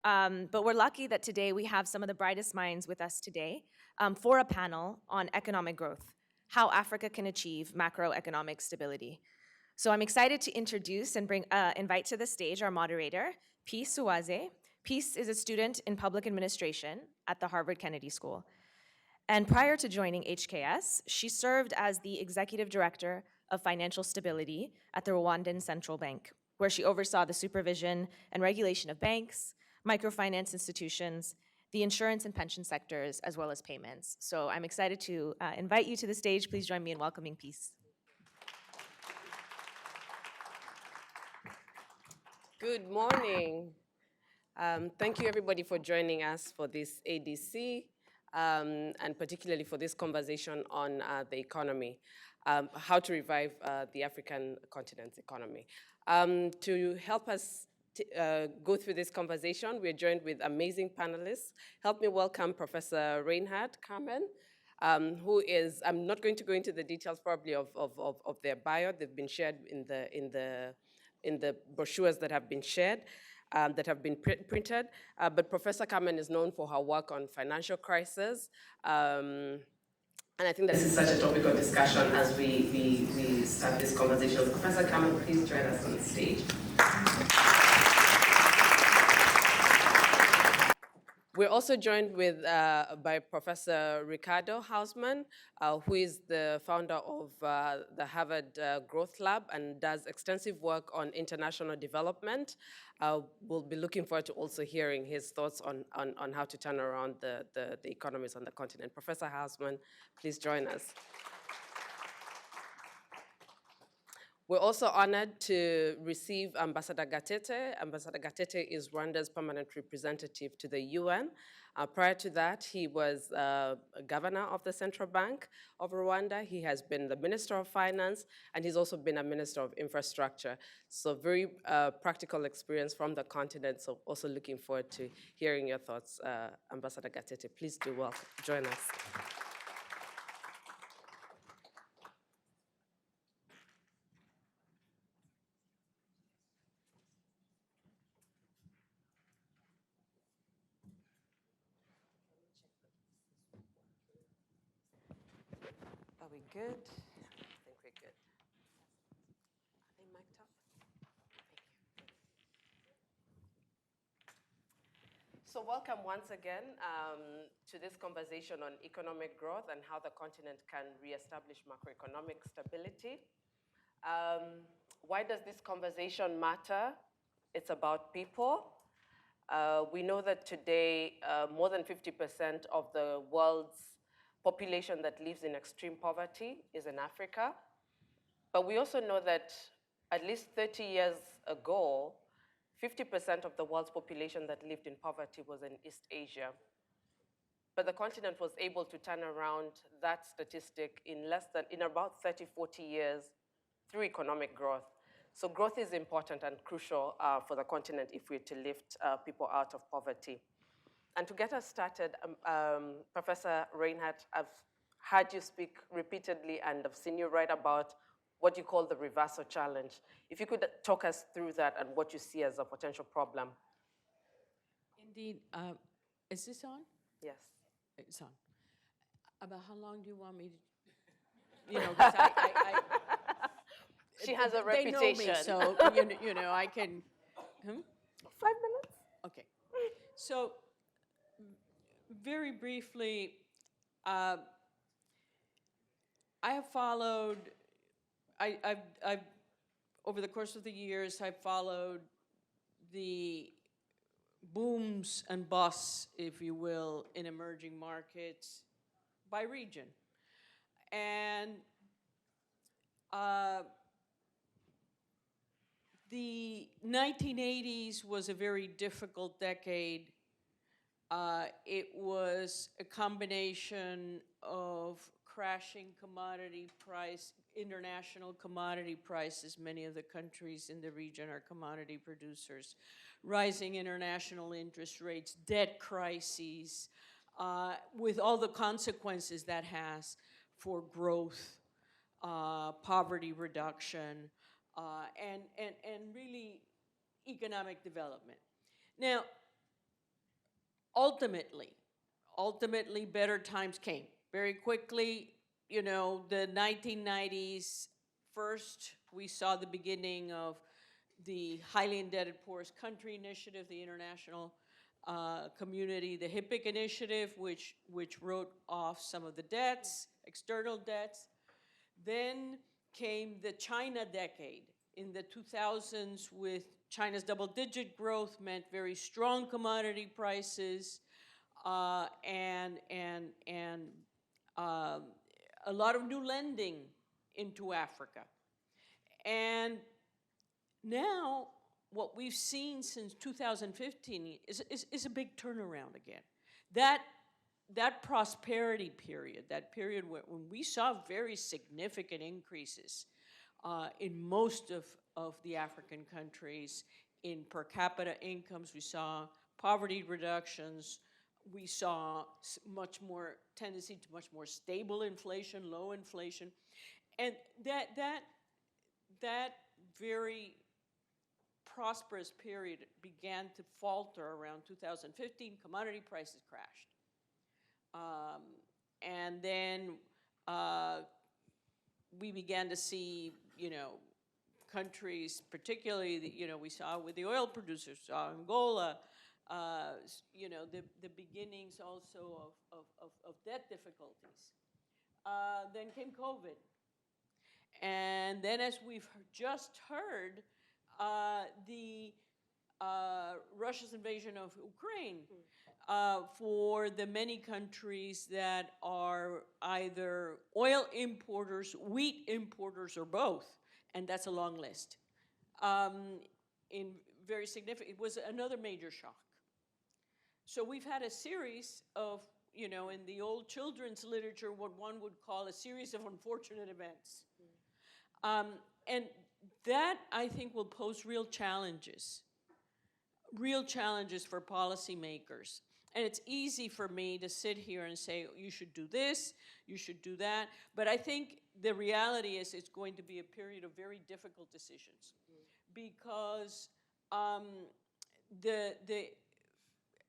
But we're lucky that today we have some of the brightest minds with us today for a panel on economic growth, how Africa can achieve macroeconomic stability. So I'm excited to introduce and invite to the stage our moderator, Peace Suwaze. Peace is a student in public administration at the Harvard Kennedy School. And prior to joining HKS, she served as the executive director of financial stability at the Rwandan Central Bank, where she oversaw the supervision and regulation of banks, microfinance institutions, the insurance and pension sectors, as well as payments. So I'm excited to invite you to the stage. Please join me in welcoming Peace. Good morning. Thank you everybody for joining us for this ADC, and particularly for this conversation on the economy, how to revive the African continent's economy. To help us go through this conversation, we're joined with amazing panelists. Help me welcome Professor Reinhart, Carmen, who is, I'm not going to go into the details probably of their bio. They've been shared in the brochures that have been shared, that have been printed. But Professor Carmen is known for her work on financial crisis. And I think this is such a topic of discussion as we start this conversation. Professor Carmen, please join us on the stage. We're also joined by Professor Ricardo Hausmann, who is the founder of the Harvard Growth Lab and does extensive work on international development. We'll be looking forward to also hearing his thoughts on how to turn around the economies on the continent. Professor Hausmann, please join us. We're also honored to receive Ambassador Gatete. Ambassador Gatete is Rwanda's permanent representative to the UN. Prior to that, he was a governor of the Central Bank of Rwanda. He has been the Minister of Finance, and he's also been a Minister of Infrastructure. So very practical experience from the continent. So also looking forward to hearing your thoughts, Ambassador Gatete. Please do join us. Are we good? I think we're good. Are they mic'd up? Thank you. So welcome once again to this conversation on economic growth and how the continent can reestablish macroeconomic stability. Why does this conversation matter? It's about people. We know that today more than 50% of the world's population that lives in extreme poverty is in Africa. But we also know that at least 30 years ago, 50% of the world's population that lived in poverty was in East Asia. But the continent was able to turn around that statistic in about 30, 40 years through economic growth. So growth is important and crucial for the continent if we're to lift people out of poverty. And to get us started, Professor Reinhart, I've heard you speak repeatedly and I've seen you write about what you call the reversal challenge. If you could talk us through that and what you see as a potential problem. Indeed. Is this on? Yes. It's on. About how long do you want me to, because she has a reputation. They know me, so, I can, 5 minutes? Okay. So, very briefly, I have followed, I've over the course of the years, I've followed the booms and busts, if you will, in emerging markets by region. And the 1980s was a very difficult decade. It was a combination of crashing international commodity prices. Many of the countries in the region are commodity producers. Rising international interest rates, debt crises, with all the consequences that has for growth, poverty reduction, and really economic development. Now, ultimately better times came. Very quickly, you know, the 1990s, first we saw the beginning of the Highly Indebted Poorest Country Initiative, the international community, the HIPC initiative, which wrote off some of the debts, external debts. Then came the China decade in the 2000s with China's double-digit growth meant very strong commodity prices and a lot of new lending into Africa. And now, what we've seen since 2015 is a big turnaround again. That prosperity period, that period when we saw very significant increases in most of the African countries in per capita incomes, we saw poverty reductions, we saw much more tendency to much more stable inflation, low inflation, and that very prosperous period began to falter around 2015. Commodity prices crashed. And then we began to see, you know, countries, particularly, you know, we saw with the oil producers, saw Angola, you know, the beginnings also of debt difficulties. Then came COVID. And then, as we've just heard, Russia's invasion of Ukraine for the many countries that are either oil importers, wheat importers, or both, and that's a long list. In very significant, it was another major shock. So we've had a series of, you know, in the old children's literature, what one would call a series of unfortunate events. And that, I think, will pose real challenges for policymakers. And it's easy for me to sit here and say, you should do this, you should do that. But I think the reality is it's going to be a period of very difficult decisions. Because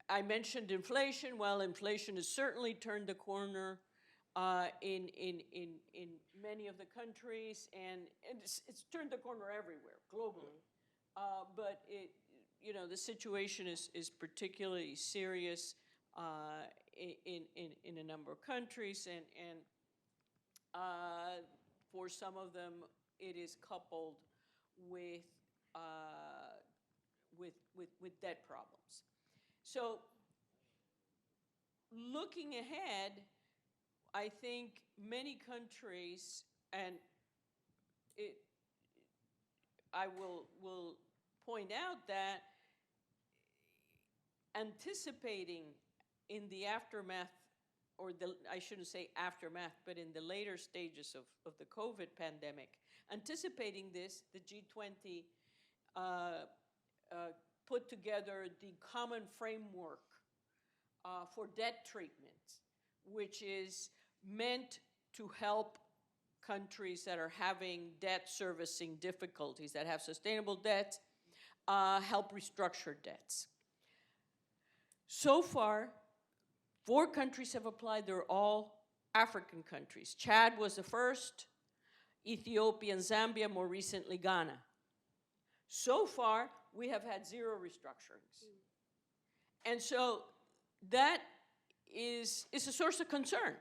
I mentioned inflation. Well, inflation has certainly turned the corner in many of the countries, and it's turned the corner everywhere, globally. But you know, the situation is particularly serious in a number of countries, and for some of them, it is coupled with debt problems. So, looking ahead, I think many countries, and I will point out that anticipating in the aftermath, or I shouldn't say aftermath, but in the later stages of the COVID pandemic, anticipating this, the G20 put together the common framework for debt treatment, which is meant to help countries that are having debt servicing difficulties, that have sustainable debt, help restructure debts. So far, 4 countries have applied. They're all African countries. Chad was the first, Ethiopia and Zambia, more recently Ghana. So far, we have had 0 restructurings. And so that is a source of concern.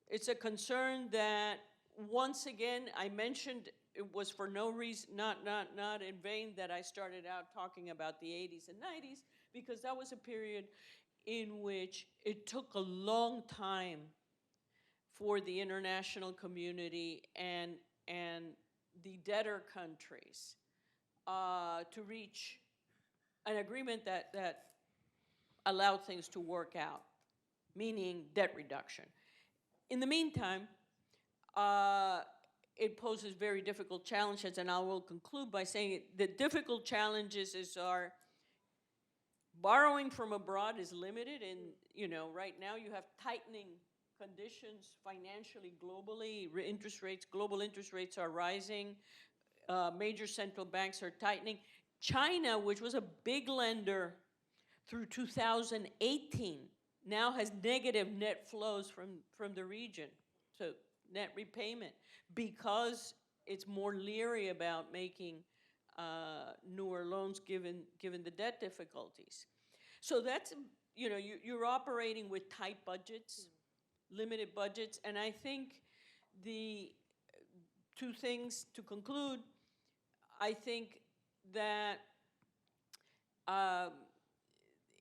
It's a concern that, once again, I mentioned it was for no reason, not in vain that I started out talking about the 80s and 90s, because that was a period in which it took a long time for the international community and the debtor countries to reach an agreement that allowed things to work out, meaning debt reduction. In the meantime, it poses very difficult challenges, and I will conclude by saying the difficult challenges are borrowing from abroad is limited, and you know, right now you have tightening conditions financially, globally. Global interest rates are rising. Major central banks are tightening. China, which was a big lender through 2018, now has negative net flows from the region, so net repayment, because it's more leery about making newer loans given the debt difficulties. So that's, you're operating with tight budgets, limited budgets, and I think the two things to conclude, I think that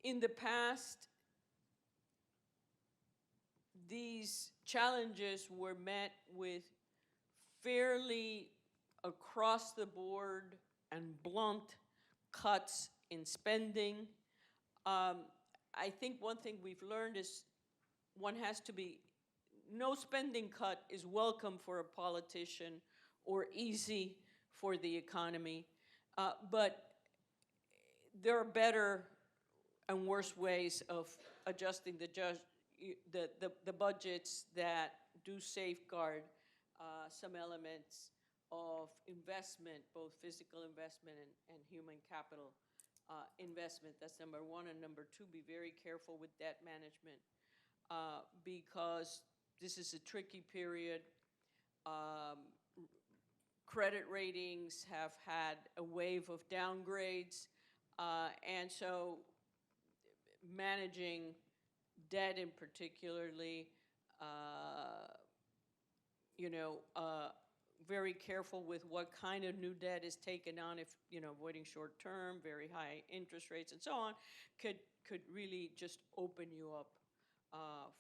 in the past, these challenges were met with fairly across the board and blunt cuts in spending. I think one thing we've learned is one has to be, no spending cut is welcome for a politician or easy for the economy, but there are better and worse ways of adjusting the budgets that do safeguard some elements of investment, both physical investment and human capital investment. That's number one. And number two, be very careful with debt management because this is a tricky period. Credit ratings have had a wave of downgrades, and so managing debt in particularly, very careful with what kind of new debt is taken on, if, avoiding short term, very high interest rates and so on, could really just open you up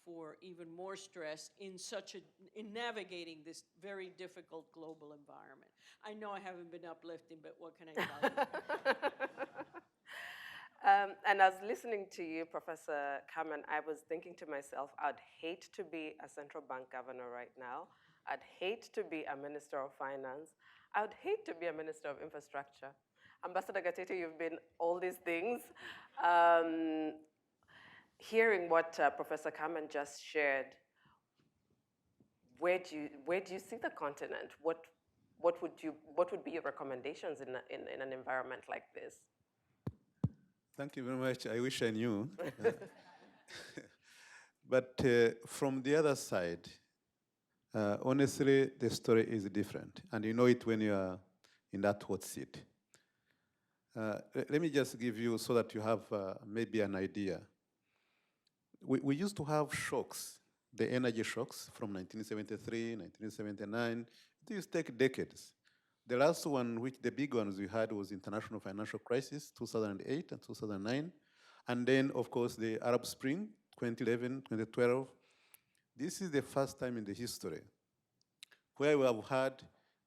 for even more stress in navigating this very difficult global environment. I know I haven't been uplifting, but what can I tell you? And as listening to you, Professor Carmen, I was thinking to myself, I'd hate to be a central bank governor right now. I'd hate to be a minister of finance. I would hate to be a minister of infrastructure. Ambassador Gatete, you've been all these things. Hearing what Professor Carmen just shared, where do you see the continent? What would be your recommendations in an environment like this? Thank you very much. I wish I knew. But from the other side, honestly, the story is different. And you know it when you are in that hot seat. Let me just give you so that you have maybe an idea. We used to have shocks, the energy shocks from 1973, 1979. It used to take decades. The last one, which the big ones we had, was international financial crisis, 2008 and 2009. And then, of course, the Arab Spring, 2011, 2012. This is the first time in the history where we have had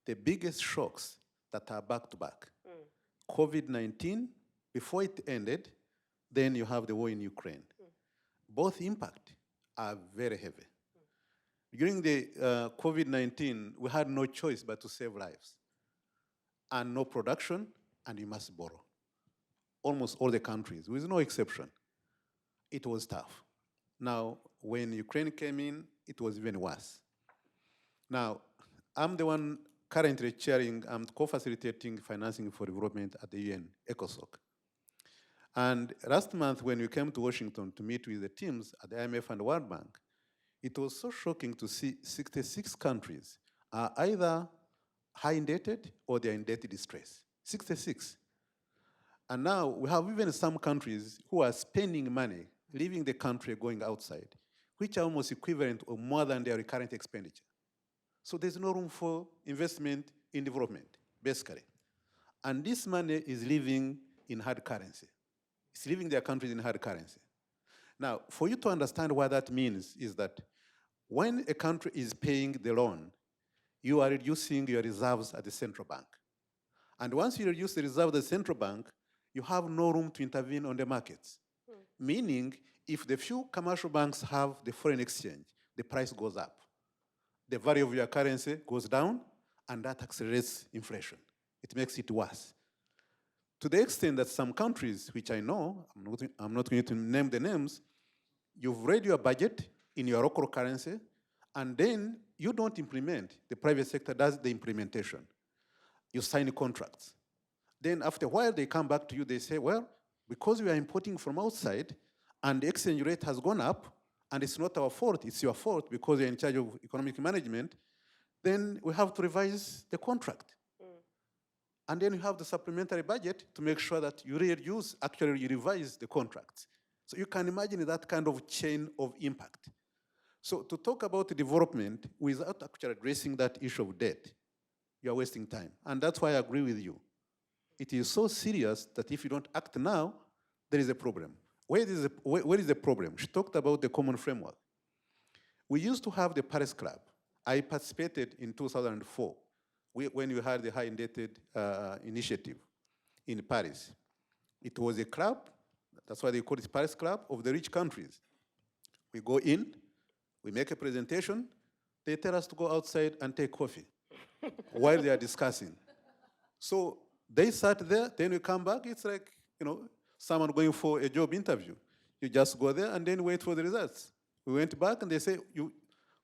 the biggest shocks that are back-to-back. COVID-19, before it ended, then you have the war in Ukraine. Both impact are very heavy. During the COVID-19, we had no choice but to save lives. And no production, and you must borrow. Almost all the countries, with no exception. It was tough. Now, when Ukraine came in, it was even worse. Now, I'm the one currently chairing, I'm co-facilitating financing for development at the UN, ECOSOC. And last month, when we came to Washington to meet with the teams at the IMF and World Bank, it was so shocking to see 66 countries are either high indebted or they're in debt distress. 66. And now we have even some countries who are spending money, leaving the country, going outside, which are almost equivalent or more than their recurrent expenditure. So there's no room for investment in development, basically. And this money is living in hard currency. It's leaving their countries in hard currency. Now, for you to understand what that means is that when a country is paying the loan, you are reducing your reserves at the central bank. And once you reduce the reserve at the central bank, you have no room to intervene on the markets. Meaning, if the few commercial banks have the foreign exchange, the price goes up. The value of your currency goes down, and that accelerates inflation. It makes it worse. To the extent that some countries, which I know, I'm not going to name the names, you've read your budget in your local currency, and then you don't implement. The private sector does the implementation. You sign contracts. Then after a while, they come back to you, they say, well, because we are importing from outside, and the exchange rate has gone up, and it's not our fault, it's your fault because you're in charge of economic management, then we have to revise the contract. And then you have the supplementary budget to make sure that you reduce, actually you revise the contracts. So you can imagine that kind of chain of impact. So to talk about development without actually addressing that issue of debt, you are wasting time. And that's why I agree with you. It is so serious that if you don't act now, there is a problem. Where is the problem? She talked about the common framework. We used to have the Paris Club. I participated in 2004 when we had the high indebted initiative in Paris. It was a club, that's why they call it Paris Club, of the rich countries. We go in, we make a presentation, they tell us to go outside and take coffee while they are discussing. So they sat there, then we come back, it's like, someone going for a job interview. You just go there and then wait for the results. We went back and they say,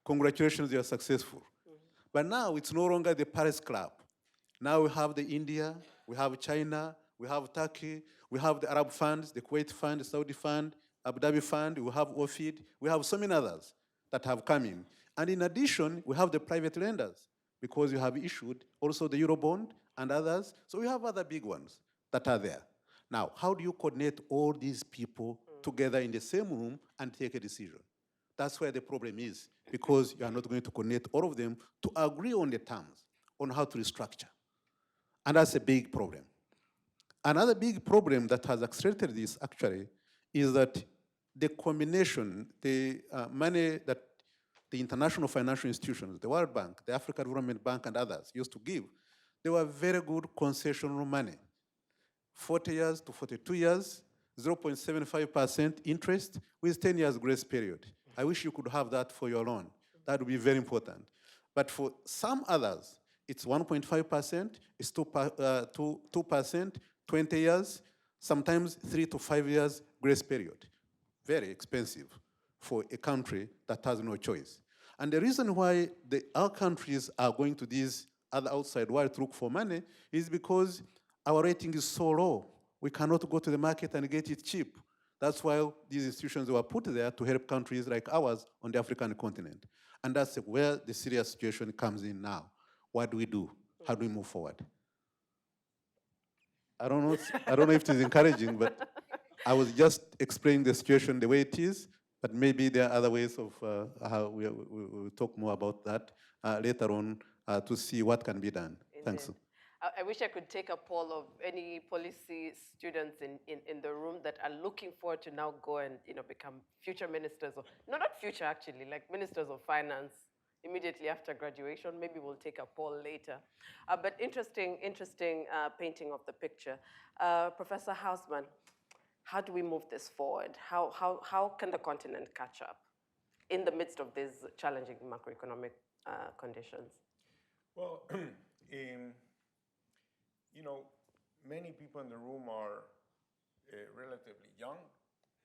congratulations, you are successful. But now it's no longer the Paris Club. Now we have the India, we have China, we have Turkey, we have the Arab funds, the Kuwait fund, the Saudi fund, Abu Dhabi fund, we have OFID, we have so many others that have come in. And in addition, we have the private lenders because you have issued also the Eurobond and others. So we have other big ones that are there. Now, how do you coordinate all these people together in the same room and take a decision? That's where the problem is, because you are not going to coordinate all of them to agree on the terms on how to restructure. And that's a big problem. Another big problem that has accelerated this, actually, is that the combination, the money that the international financial institutions, the World Bank, the African Development Bank, and others used to give, they were very good concessional money. 40 years to 42 years, 0.75% interest with 10 years grace period. I wish you could have that for your loan. That would be very important. But for some others, it's 1.5%, it's 2%, 20 years, sometimes 3 to 5 years grace period. Very expensive for a country that has no choice. And the reason why our countries are going to these other outside world to look for money is because our rating is so low. We cannot go to the market and get it cheap. That's why these institutions were put there to help countries like ours on the African continent. And that's where the serious situation comes in now. What do we do? How do we move forward? I don't know if it is encouraging, but I was just explaining the situation the way it is, but maybe there are other ways of how we'll talk more about that later on to see what can be done. Indeed. Thanks. I wish I could take a poll of any policy students in the room that are looking forward to now go and become future ministers, or not future actually, like ministers of finance immediately after graduation. Maybe we'll take a poll later. But interesting painting of the picture. Professor Hausmann, how do we move this forward? How can the continent catch up in the midst of these challenging macroeconomic conditions? Well, many people in the room are relatively young,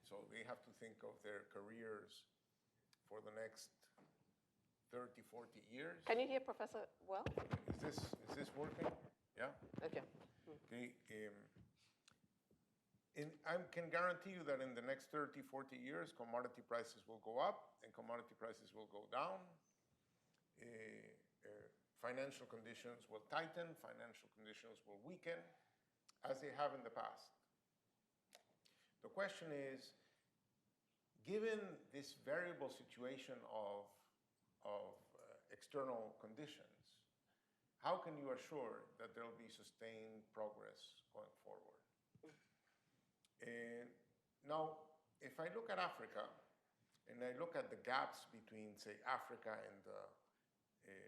so they have to think of their careers for the next 30, 40 years. Can you hear Professor well? Is this working? Yeah? Okay. Okay. I can guarantee you that in the next 30, 40 years, commodity prices will go up and commodity prices will go down. Financial conditions will tighten, financial conditions will weaken, as they have in the past. The question is, given this variable situation of external conditions, how can you assure that there will be sustained progress going forward? Now, if I look at Africa, and I look at the gaps between, say, Africa and the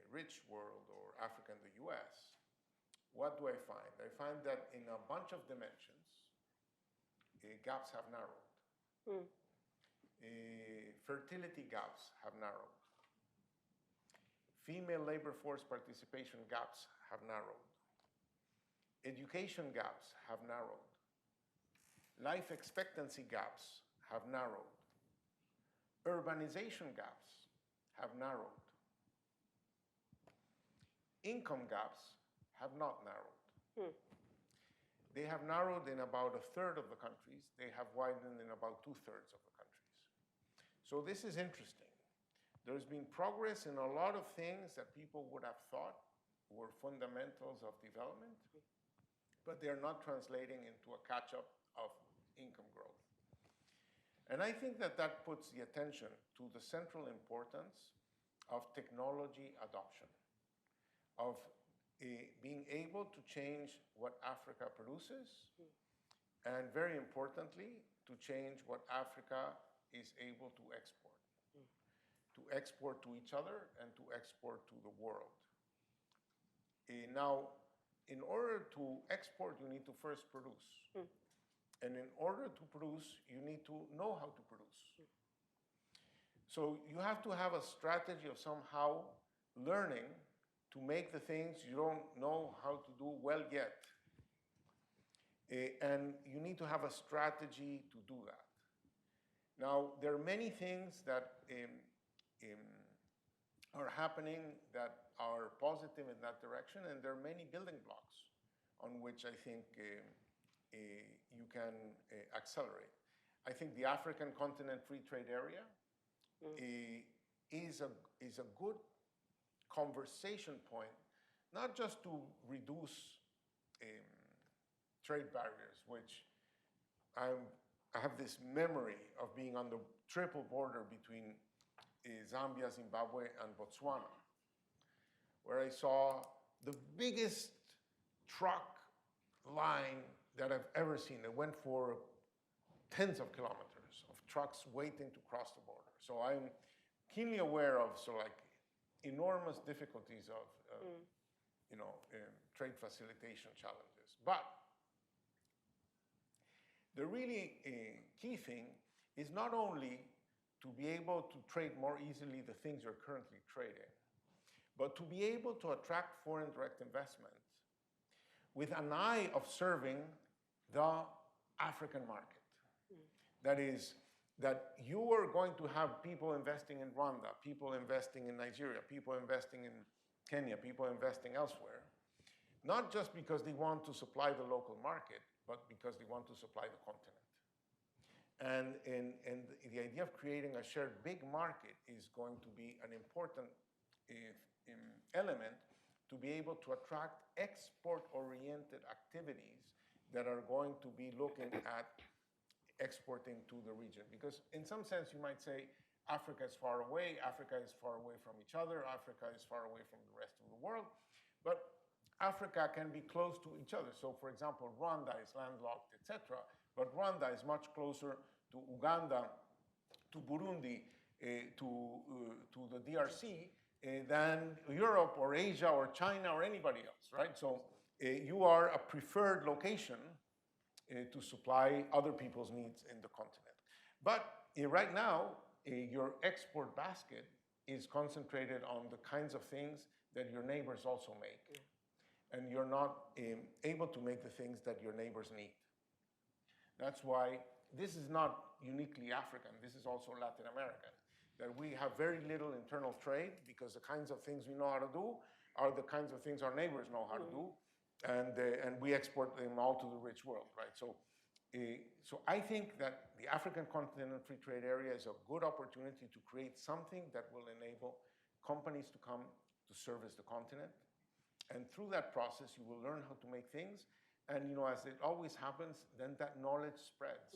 rich world, or Africa and the US, what do I find? I find that in a bunch of dimensions, gaps have narrowed. Fertility gaps have narrowed. Female labor force participation gaps have narrowed. Education gaps have narrowed. Life expectancy gaps have narrowed. Urbanization gaps have narrowed. Income gaps have not narrowed. They have narrowed in about a third of the countries. They have widened in about 2/3 of the countries. So this is interesting. There's been progress in a lot of things that people would have thought were fundamentals of development, but they're not translating into a catch-up of income growth. And I think that that puts the attention to the central importance of technology adoption, of being able to change what Africa produces, and very importantly, to change what Africa is able to export to each other and to export to the world. Now, in order to export, you need to first produce. And in order to produce, you need to know how to produce. So you have to have a strategy of somehow learning to make the things you don't know how to do well yet. And you need to have a strategy to do that. Now, there are many things that are happening that are positive in that direction, and there are many building blocks on which I think you can accelerate. I think the African continent free trade area is a good conversation point, not just to reduce trade barriers, which I have this memory of being on the triple border between Zambia, Zimbabwe, and Botswana, where I saw the biggest truck line that I've ever seen. It went for tens of kilometers of trucks waiting to cross the border. So I'm keenly aware of enormous difficulties of trade facilitation challenges. But the really key thing is not only to be able to trade more easily the things you're currently trading, but to be able to attract foreign direct investment with an eye of serving the African market. That is, that you are going to have people investing in Rwanda, people investing in Nigeria, people investing in Kenya, people investing elsewhere, not just because they want to supply the local market, but because they want to supply the continent. And the idea of creating a shared big market is going to be an important element to be able to attract export-oriented activities that are going to be looking at exporting to the region. Because in some sense, you might say, Africa is far away, Africa is far away from each other, Africa is far away from the rest of the world, but Africa can be close to each other. So for example, Rwanda is landlocked, etc., but Rwanda is much closer to Uganda, to Burundi, to the DRC, than Europe or Asia or China or anybody else, right? So you are a preferred location to supply other people's needs in the continent. But right now, your export basket is concentrated on the kinds of things that your neighbors also make. And you're not able to make the things that your neighbors need. That's why this is not uniquely African, this is also Latin American. That we have very little internal trade because the kinds of things we know how to do are the kinds of things our neighbors know how to do, and we export them all to the rich world, right? So I think that the African Continental Free Trade Area is a good opportunity to create something that will enable companies to come to service the continent. And through that process, you will learn how to make things. And as it always happens, then that knowledge spreads.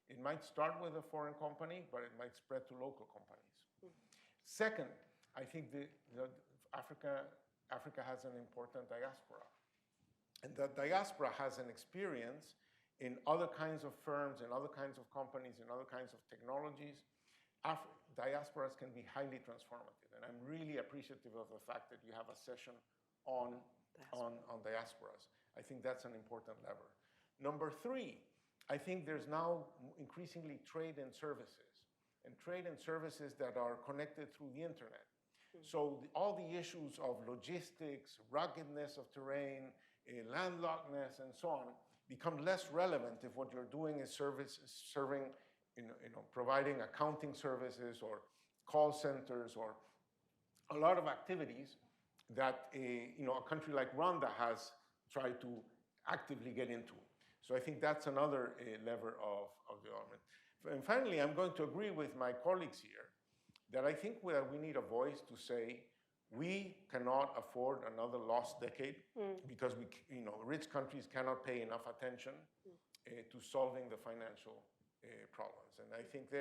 It might start with a foreign company, but it might spread to local companies. Second, I think Africa has an important diaspora. And that diaspora has an experience in other kinds of firms, in other kinds of companies, in other kinds of technologies. Diasporas can be highly transformative. And I'm really appreciative of the fact that you have a session on diasporas. I think that's an important lever. Number three, I think there's now increasingly trade and services, that are connected through the internet. So all the issues of logistics, ruggedness of terrain, landlockedness, and so on become less relevant if what you're doing is serving, providing accounting services or call centers or a lot of activities that a country like Rwanda has tried to actively get into. So I think that's another lever of development. And finally, I'm going to agree with my colleagues here that I think we need a voice to say we cannot afford another lost decade because rich countries cannot pay enough attention to solving the financial problems. And I think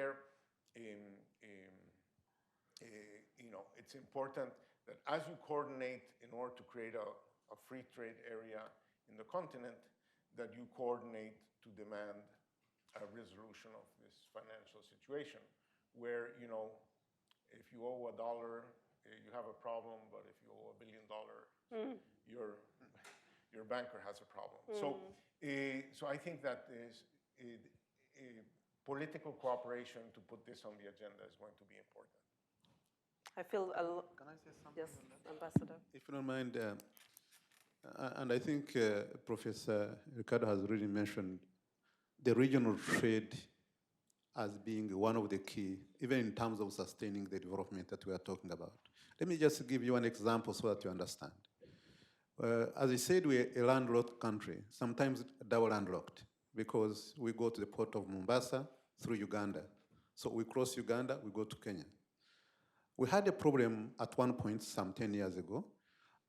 it's important that as you coordinate in order to create a free trade area in the continent, that you coordinate to demand a resolution of this financial situation where, if you owe $1, you have a problem, but if you owe $1 billion, your banker has a problem. So I think that political cooperation to put this on the agenda is going to be important. I feel Can I say something? Yes, on that? Ambassador. If you don't mind, and I think Professor Ricardo has really mentioned the regional trade as being one of the key, even in terms of sustaining the development that we are talking about. Let me just give you an example so that you understand. As I said, we're a landlocked country, sometimes double landlocked, because we go to the port of Mombasa through Uganda. So we cross Uganda, we go to Kenya. We had a problem at one point some 10 years ago,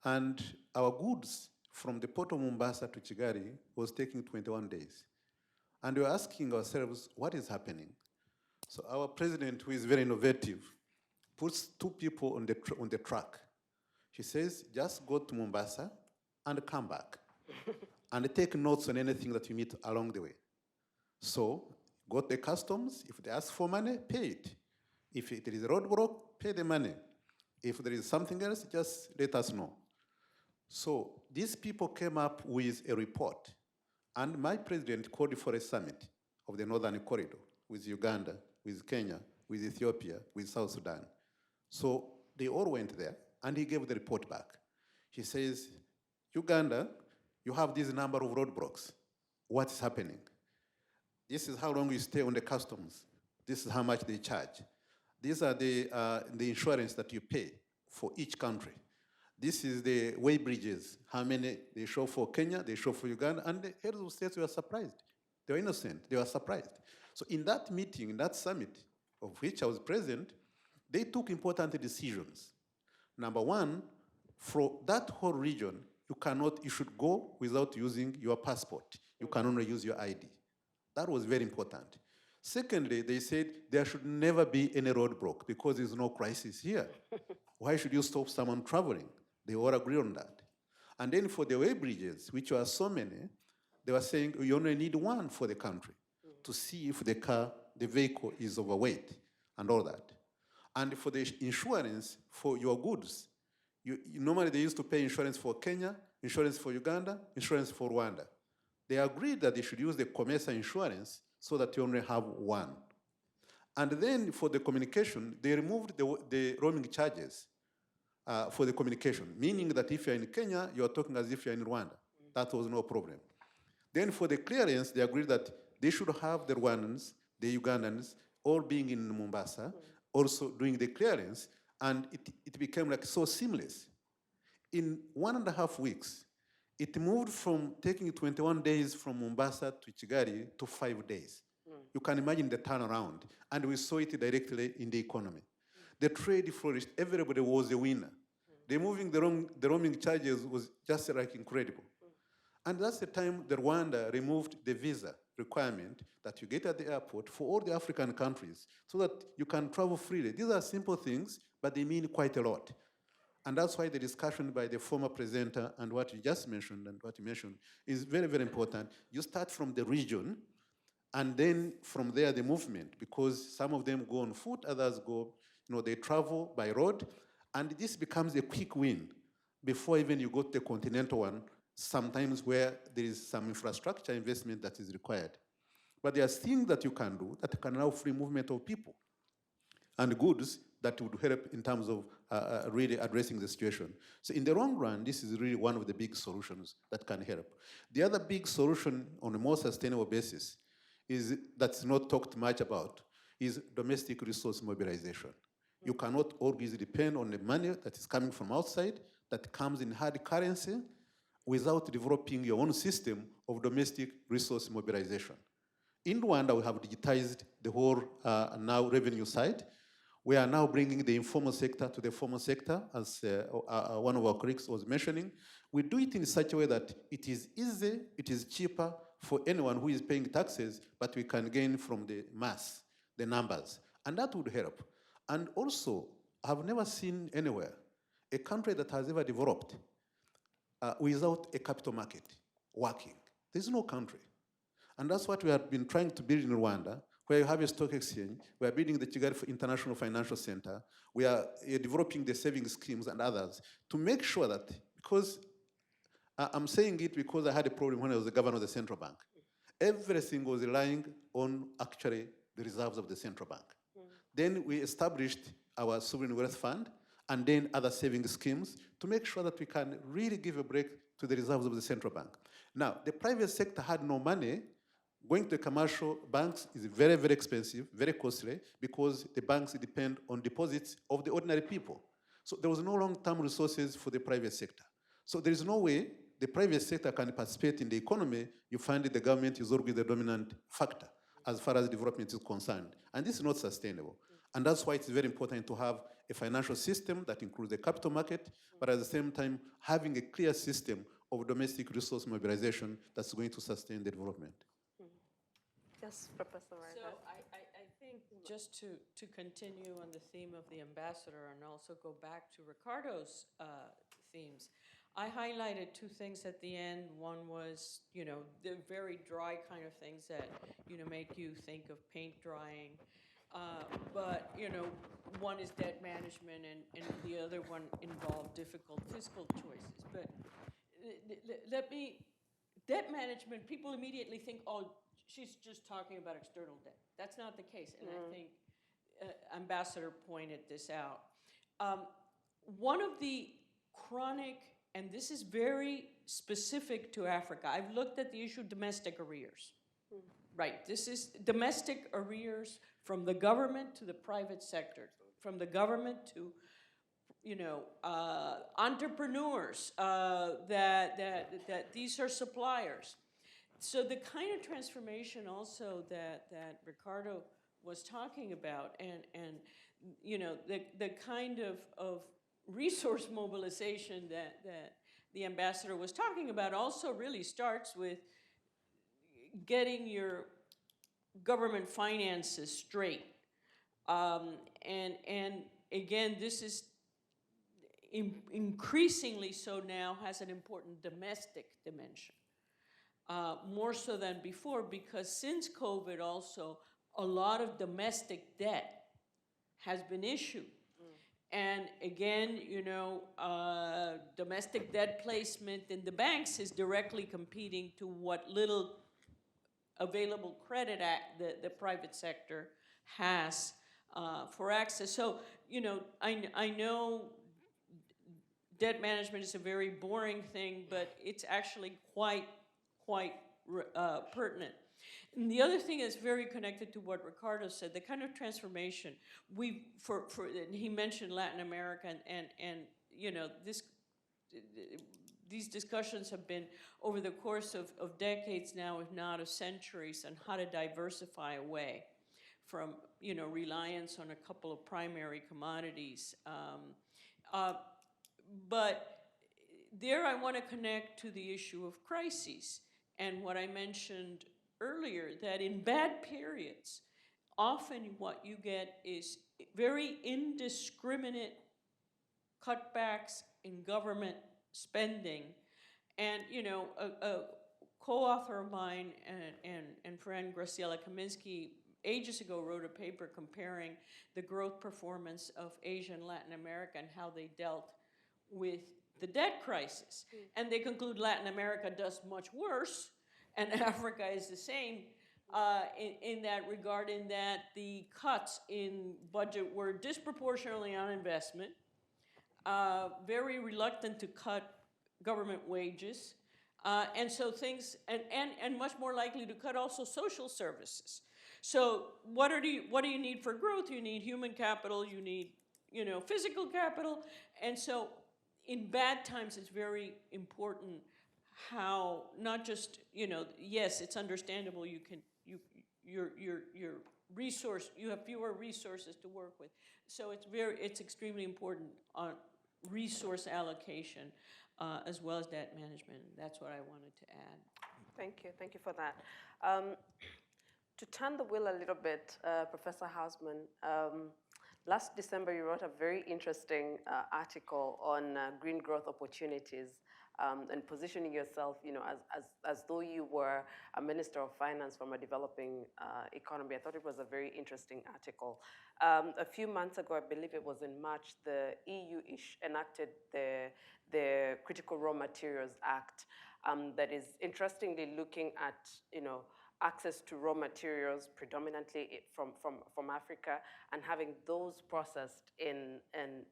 and our goods from the port of Mombasa to Kigali was taking 21 days. And we were asking ourselves, what is happening? So our president, who is very innovative, puts two people on the truck. She says, just go to Mombasa and come back and take notes on anything that you meet along the way. So go to the customs. If they ask for money, pay it. If there is a roadblock, pay the money. If there is something else, just let us know. So these people came up with a report. And my president called for a summit of the Northern Corridor with Uganda, with Kenya, with Ethiopia, with South Sudan. So they all went there, and he gave the report back. He says, Uganda, you have this number of roadblocks. What's happening? This is how long you stay on the customs. This is how much they charge. These are the insurance that you pay for each country. This is the way bridges, how many they show for Kenya, they show for Uganda, and the heads of states were surprised. They were innocent, they were surprised. So in that meeting, in that summit, of which I was present, they took important decisions. Number one, for that whole region, you should go without using your passport. You can only use your ID. That was very important. Secondly, they said there should never be any roadblock because there's no crisis here. Why should you stop someone traveling? They all agree on that. And then for the way bridges, which were so many, they were saying you only need one for the country to see if the vehicle is overweight and all that. And for the insurance for your goods, normally they used to pay insurance for Kenya, insurance for Uganda, insurance for Rwanda. They agreed that they should use the commercial insurance so that you only have one. And then for the communication, they removed the roaming charges for the communication, meaning that if you're in Kenya, you're talking as if you're in Rwanda. That was no problem. Then for the clearance, they agreed that they should have the Rwandans, the Ugandans, all being in Mombasa, also doing the clearance, and it became like so seamless. In 1.5 weeks, it moved from taking 21 days from Mombasa to Kigali to 5 days. You can imagine the turnaround, and we saw it directly in the economy. The trade flourished, everybody was a winner. Removing the roaming charges was just like incredible. And that's the time that Rwanda removed the visa requirement that you get at the airport for all the African countries so that you can travel freely. These are simple things, but they mean quite a lot. And that's why the discussion by the former presenter and what you just mentioned and what you mentioned is very, very important. You start from the region, and then from there the movement, because some of them go on foot, others go, they travel by road, and this becomes a quick win before even you go to the continental one, sometimes where there is some infrastructure investment that is required. But there are things that you can do that can allow free movement of people and goods that would help in terms of really addressing the situation. So in the long run, this is really one of the big solutions that can help. The other big solution on a more sustainable basis that's not talked much about is domestic resource mobilization. You cannot always depend on the money that is coming from outside, that comes in hard currency, without developing your own system of domestic resource mobilization. in Rwanda, we have digitized the whole now revenue side. We are now bringing the informal sector to the formal sector, as one of our colleagues was mentioning. We do it in such a way that it is easy, it is cheaper for anyone who is paying taxes, but we can gain from the mass, the numbers, and that would help. And also, I've never seen anywhere a country that has ever developed without a capital market working. There's no country. And that's what we have been trying to build in Rwanda, where you have a stock exchange. We are building the Kigali International Financial Center. We are developing the savings schemes and others to make sure that, because I'm saying it because I had a problem when I was the governor of the central bank. Everything was relying on actually the reserves of the central bank. Then we established our sovereign wealth fund and then other savings schemes to make sure that we can really give a break to the reserves of the central bank. Now, the private sector had no money. Going to commercial banks is very, very expensive, very costly, because the banks depend on deposits of the ordinary people. So there was no long-term resources for the private sector. So there is no way the private sector can participate in the economy. You find that the government is always the dominant factor as far as development is concerned. And this is not sustainable. And that's why it's very important to have a financial system that includes the capital market, but at the same time, having a clear system of domestic resource mobilization that's going to sustain the development. Yes, Professor Reinhart. So I think just to continue on the theme of the ambassador and also go back to Ricardo's themes, I highlighted two things at the end. One was, the very dry kind of things that, make you think of paint drying. But, one is debt management and the other one involved difficult fiscal choices. But debt management, people immediately think, oh, she's just talking about external debt. That's not the case, and I think Ambassador pointed this out. One of the chronic, and this is very specific to Africa, I've looked at the issue of domestic arrears. Right, this is domestic arrears from the government to the private sector, from the government to, entrepreneurs, that these are suppliers. So the kind of transformation also that Ricardo was talking about, and the kind of resource mobilization that the ambassador was talking about also really starts with getting your government finances straight. And again, this is increasingly so now has an important domestic dimension. More so than before, because since COVID also, a lot of domestic debt has been issued. And again, domestic debt placement in the banks is directly competing to what little available credit the private sector has for access. So, I know debt management is a very boring thing, but it's actually quite pertinent. And the other thing is very connected to what Ricardo said, the kind of transformation and he mentioned Latin America, and these discussions have been over the course of decades now, if not of centuries, on how to diversify away from, reliance on a couple of primary commodities. But there I want to connect to the issue of crises and what I mentioned earlier, that in bad periods, often what you get is very indiscriminate cutbacks in government spending. And, a co-author of mine and friend Graciela Kaminsky ages ago wrote a paper comparing the growth performance of Asia and Latin America and how they dealt with the debt crisis. And they conclude Latin America does much worse, and Africa is the same in that regard, in that the cuts in budget were disproportionately on investment, very reluctant to cut government wages, and so things, and much more likely to cut also social services. So what do you need for growth? You need human capital, you need, physical capital, and so in bad times it's very important how, not just, yes, it's understandable you your resource, you have fewer resources to work with. So it's extremely important on resource allocation as well as debt management. That's what I wanted to add. Thank you for that. To turn the wheel a little bit, Professor Hausmann, last December you wrote a very interesting article on green growth opportunities and positioning yourself, as though you were a Minister of Finance from a developing economy. I thought it was a very interesting article. A few months ago, I believe it was in March, the EU enacted the Critical Raw Materials Act that is interestingly looking at, access to raw materials predominantly from Africa and having those processed in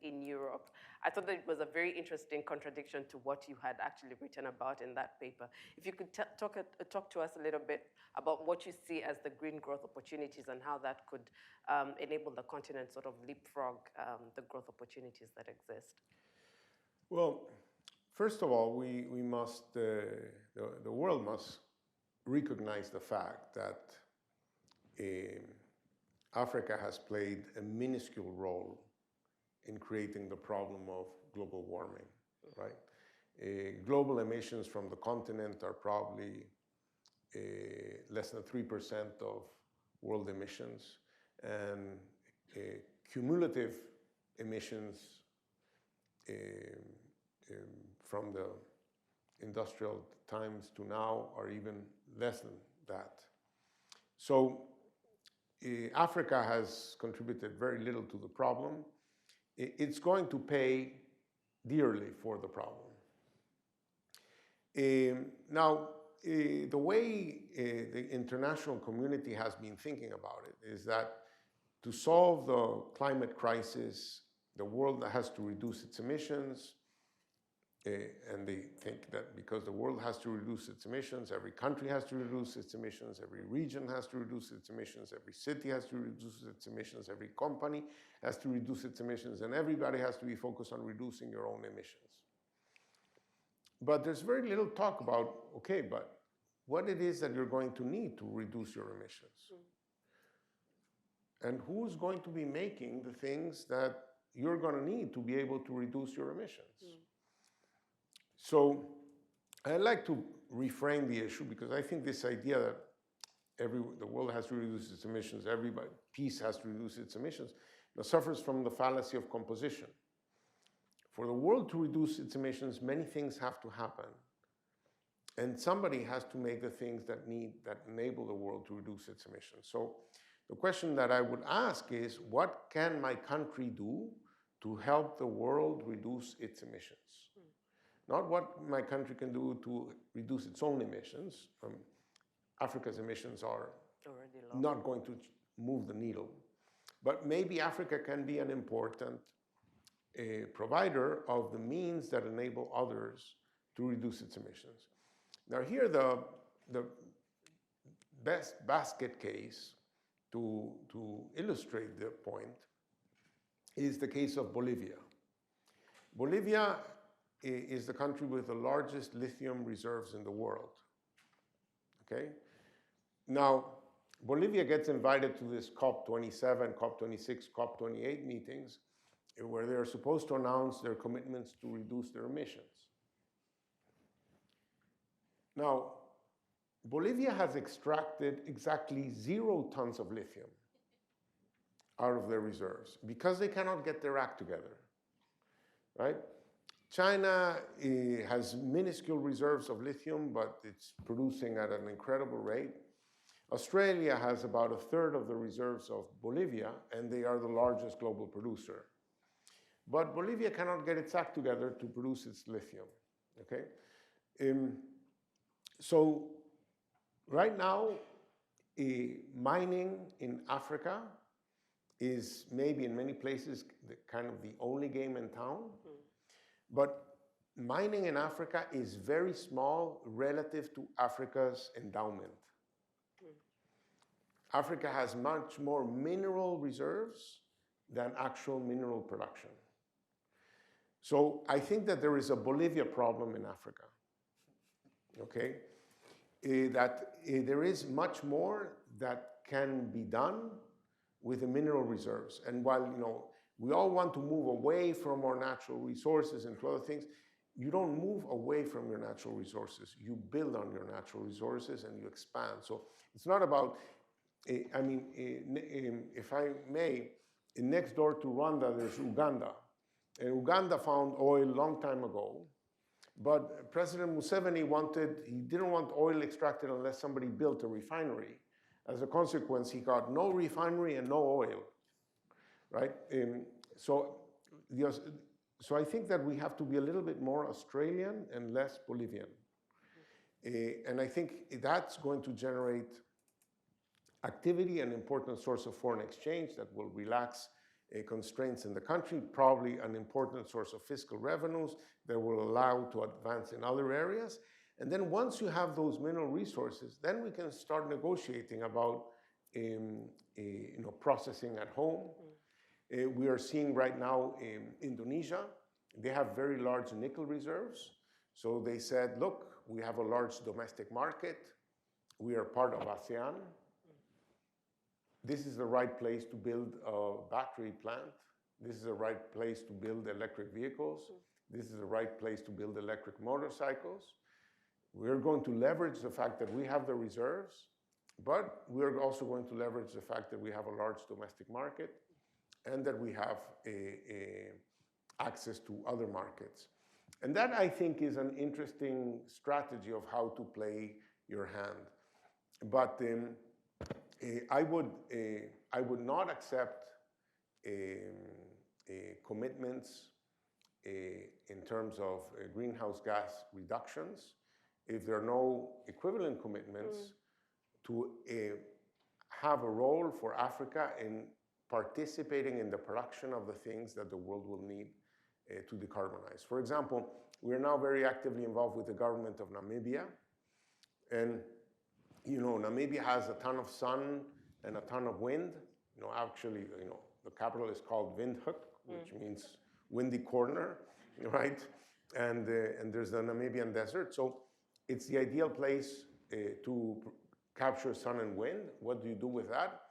Europe. I thought that it was a very interesting contradiction to what you had actually written about in that paper. If you could talk to us a little bit about what you see as the green growth opportunities and how that could enable the continent sort of leapfrog the growth opportunities that exist. Well, first of all, we must, the world must recognize the fact that Africa has played a minuscule role in creating the problem of global warming, right? Global emissions from the continent are probably less than 3% of world emissions, and cumulative emissions from the industrial times to now are even less than that. So Africa has contributed very little to the problem. It's going to pay dearly for the problem. Now, the way the international community has been thinking about it is that to solve the climate crisis, the world has to reduce its emissions, and they think that because the world has to reduce its emissions, every country has to reduce its emissions, every region has to reduce its emissions, every city has to reduce its emissions, every company has to reduce its emissions, and everybody has to be focused on reducing your own emissions. But there's very little talk about, okay, but what it is that you're going to need to reduce your emissions. And who's going to be making the things that you're going to need to be able to reduce your emissions. So I'd like to reframe the issue, because I think this idea that the world has to reduce its emissions, peace has to reduce its emissions, suffers from the fallacy of composition. For the world to reduce its emissions, many things have to happen. And somebody has to make the things that enable the world to reduce its emissions. So the question that I would ask is, what can my country do to help the world reduce its emissions? Not what my country can do to reduce its own emissions. Africa's emissions are already low, not going to move the needle. But maybe Africa can be an important provider of the means that enable others to reduce its emissions. Now here, the best basket case to illustrate the point is the case of Bolivia. Bolivia is the country with the largest lithium reserves in the world, okay? Now, Bolivia gets invited to this COP27, COP26, COP28 meetings where they're supposed to announce their commitments to reduce their emissions. Now, Bolivia has extracted exactly 0 tons of lithium out of their reserves because they cannot get their act together, right? China has minuscule reserves of lithium, but it's producing at an incredible rate. Australia has about 1/3 of the reserves of Bolivia, and they are the largest global producer. But Bolivia cannot get its act together to produce its lithium, okay? So right now, mining in Africa is maybe in many places kind of the only game in town. But mining in Africa is very small relative to Africa's endowment. Africa has much more mineral reserves than actual mineral production. So I think that there is a Bolivia problem in Africa, okay? That there is much more that can be done with the mineral reserves. And while we all want to move away from our natural resources and to other things, you don't move away from your natural resources. You build on your natural resources and you expand. So it's not about, if I may, next door to Rwanda, there's Uganda. And Uganda found oil a long time ago. But President Museveni he didn't want oil extracted unless somebody built a refinery. As a consequence, he got no refinery and no oil, right? So I think that we have to be a little bit more Australian and less Bolivian. And I think that's going to generate activity, an important source of foreign exchange that will relax constraints in the country, probably an important source of fiscal revenues that will allow to advance in other areas. And then once you have those mineral resources, then we can start negotiating about processing at home. We are seeing right now in Indonesia, they have very large nickel reserves. So they said, look, we have a large domestic market. We are part of ASEAN. This is the right place to build a battery plant. This is the right place to build electric vehicles. This is the right place to build electric motorcycles. We're going to leverage the fact that we have the reserves, but we're also going to leverage the fact that we have a large domestic market and that we have access to other markets. And that, I think, is an interesting strategy of how to play your hand. But I would not accept commitments in terms of greenhouse gas reductions if there are no equivalent commitments to have a role for Africa in participating in the production of the things that the world will need to decarbonize. For example, we are now very actively involved with the government of Namibia. And Namibia has a ton of sun and a ton of wind. Actually, the capital is called Windhoek, which means windy corner, right? And there's the Namibian desert. So it's the ideal place to capture sun and wind. What do you do with that?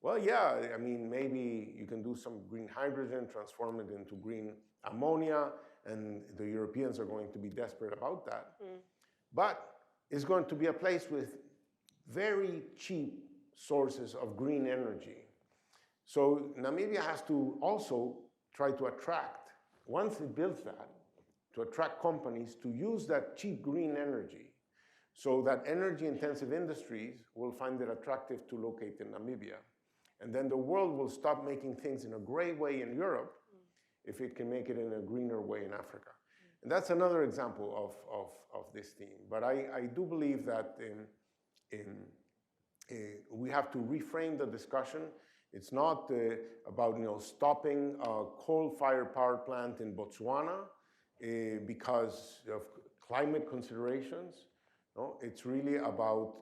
Well, yeah, maybe you can do some green hydrogen, transform it into green ammonia, and the Europeans are going to be desperate about that. But it's going to be a place with very cheap sources of green energy. So Namibia has to also try to attract, once it builds that, to attract companies to use that cheap green energy so that energy-intensive industries will find it attractive to locate in Namibia. And then the world will stop making things in a gray way in Europe if it can make it in a greener way in Africa. And that's another example of this theme. But I do believe that we have to reframe the discussion. It's not about stopping a coal-fired power plant in Botswana because of climate considerations. No, it's really about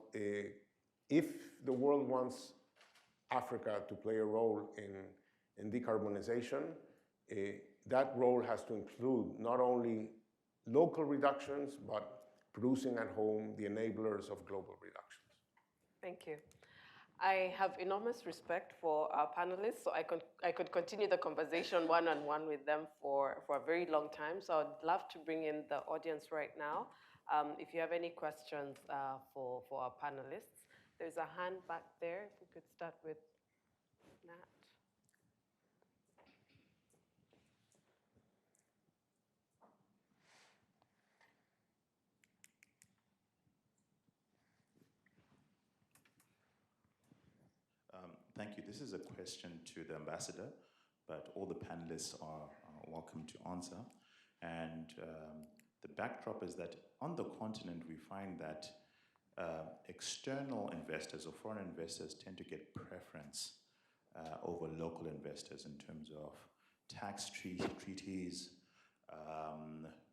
if the world wants Africa to play a role in decarbonization, that role has to include not only local reductions, but producing at home the enablers of global reductions. Thank you. I have enormous respect for our panelists, so I could continue the conversation one-on-one with them for a very long time. So I'd love to bring in the audience right now. If you have any questions for our panelists, there's a hand back there. If we could start with Nat. Thank you. This is a question to the ambassador, but all the panelists are welcome to answer. And the backdrop is that on the continent, we find that external investors or foreign investors tend to get preference over local investors in terms of tax treaties,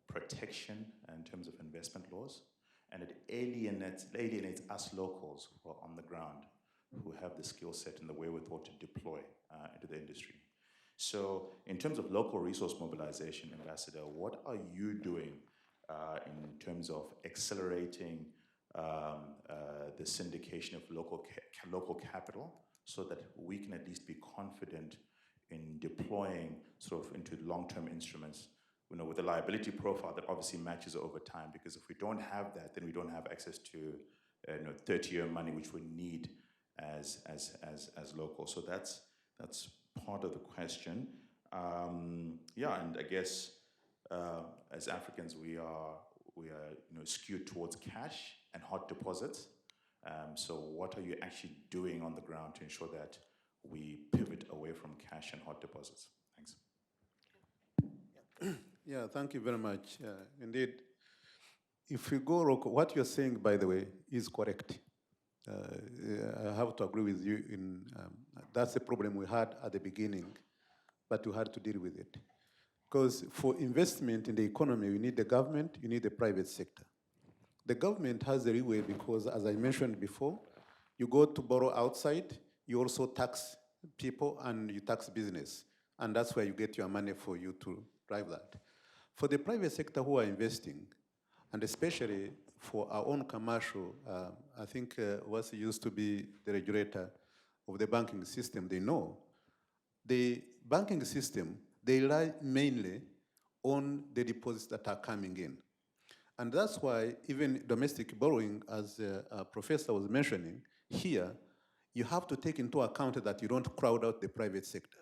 protection in terms of investment laws, and it alienates us locals who are on the ground, who have the skill set and the wherewithal to deploy into the industry. So in terms of local resource mobilization, Ambassador, what are you doing in terms of accelerating the syndication of local capital, so that we can at least be confident in deploying sort of into long-term instruments, with a liability profile that obviously matches over time. Because if we don't have that, then we don't have access to 30-year money, which we need as local. So that's part of the question. Yeah, and I guess as Africans, we are skewed towards cash and hot deposits. So what are you actually doing on the ground to ensure that we pivot away from cash and hot deposits? Thanks. Yeah, thank you very much. Indeed, if you go, what you're saying, by the way, is correct. I have to agree with you. That's the problem we had at the beginning, but we had to deal with it. Because for investment in the economy, you need the government, you need the private sector. The government has the leeway because, as I mentioned before, you go to borrow outside, you also tax people and you tax business. And that's where you get your money for you to drive that. For the private sector who are investing, and especially for our own commercial, I think was used to be the regulator of the banking system, they know. The banking system, they rely mainly on the deposits that are coming in. And that's why even domestic borrowing, as a professor was mentioning here, you have to take into account that you don't crowd out the private sector.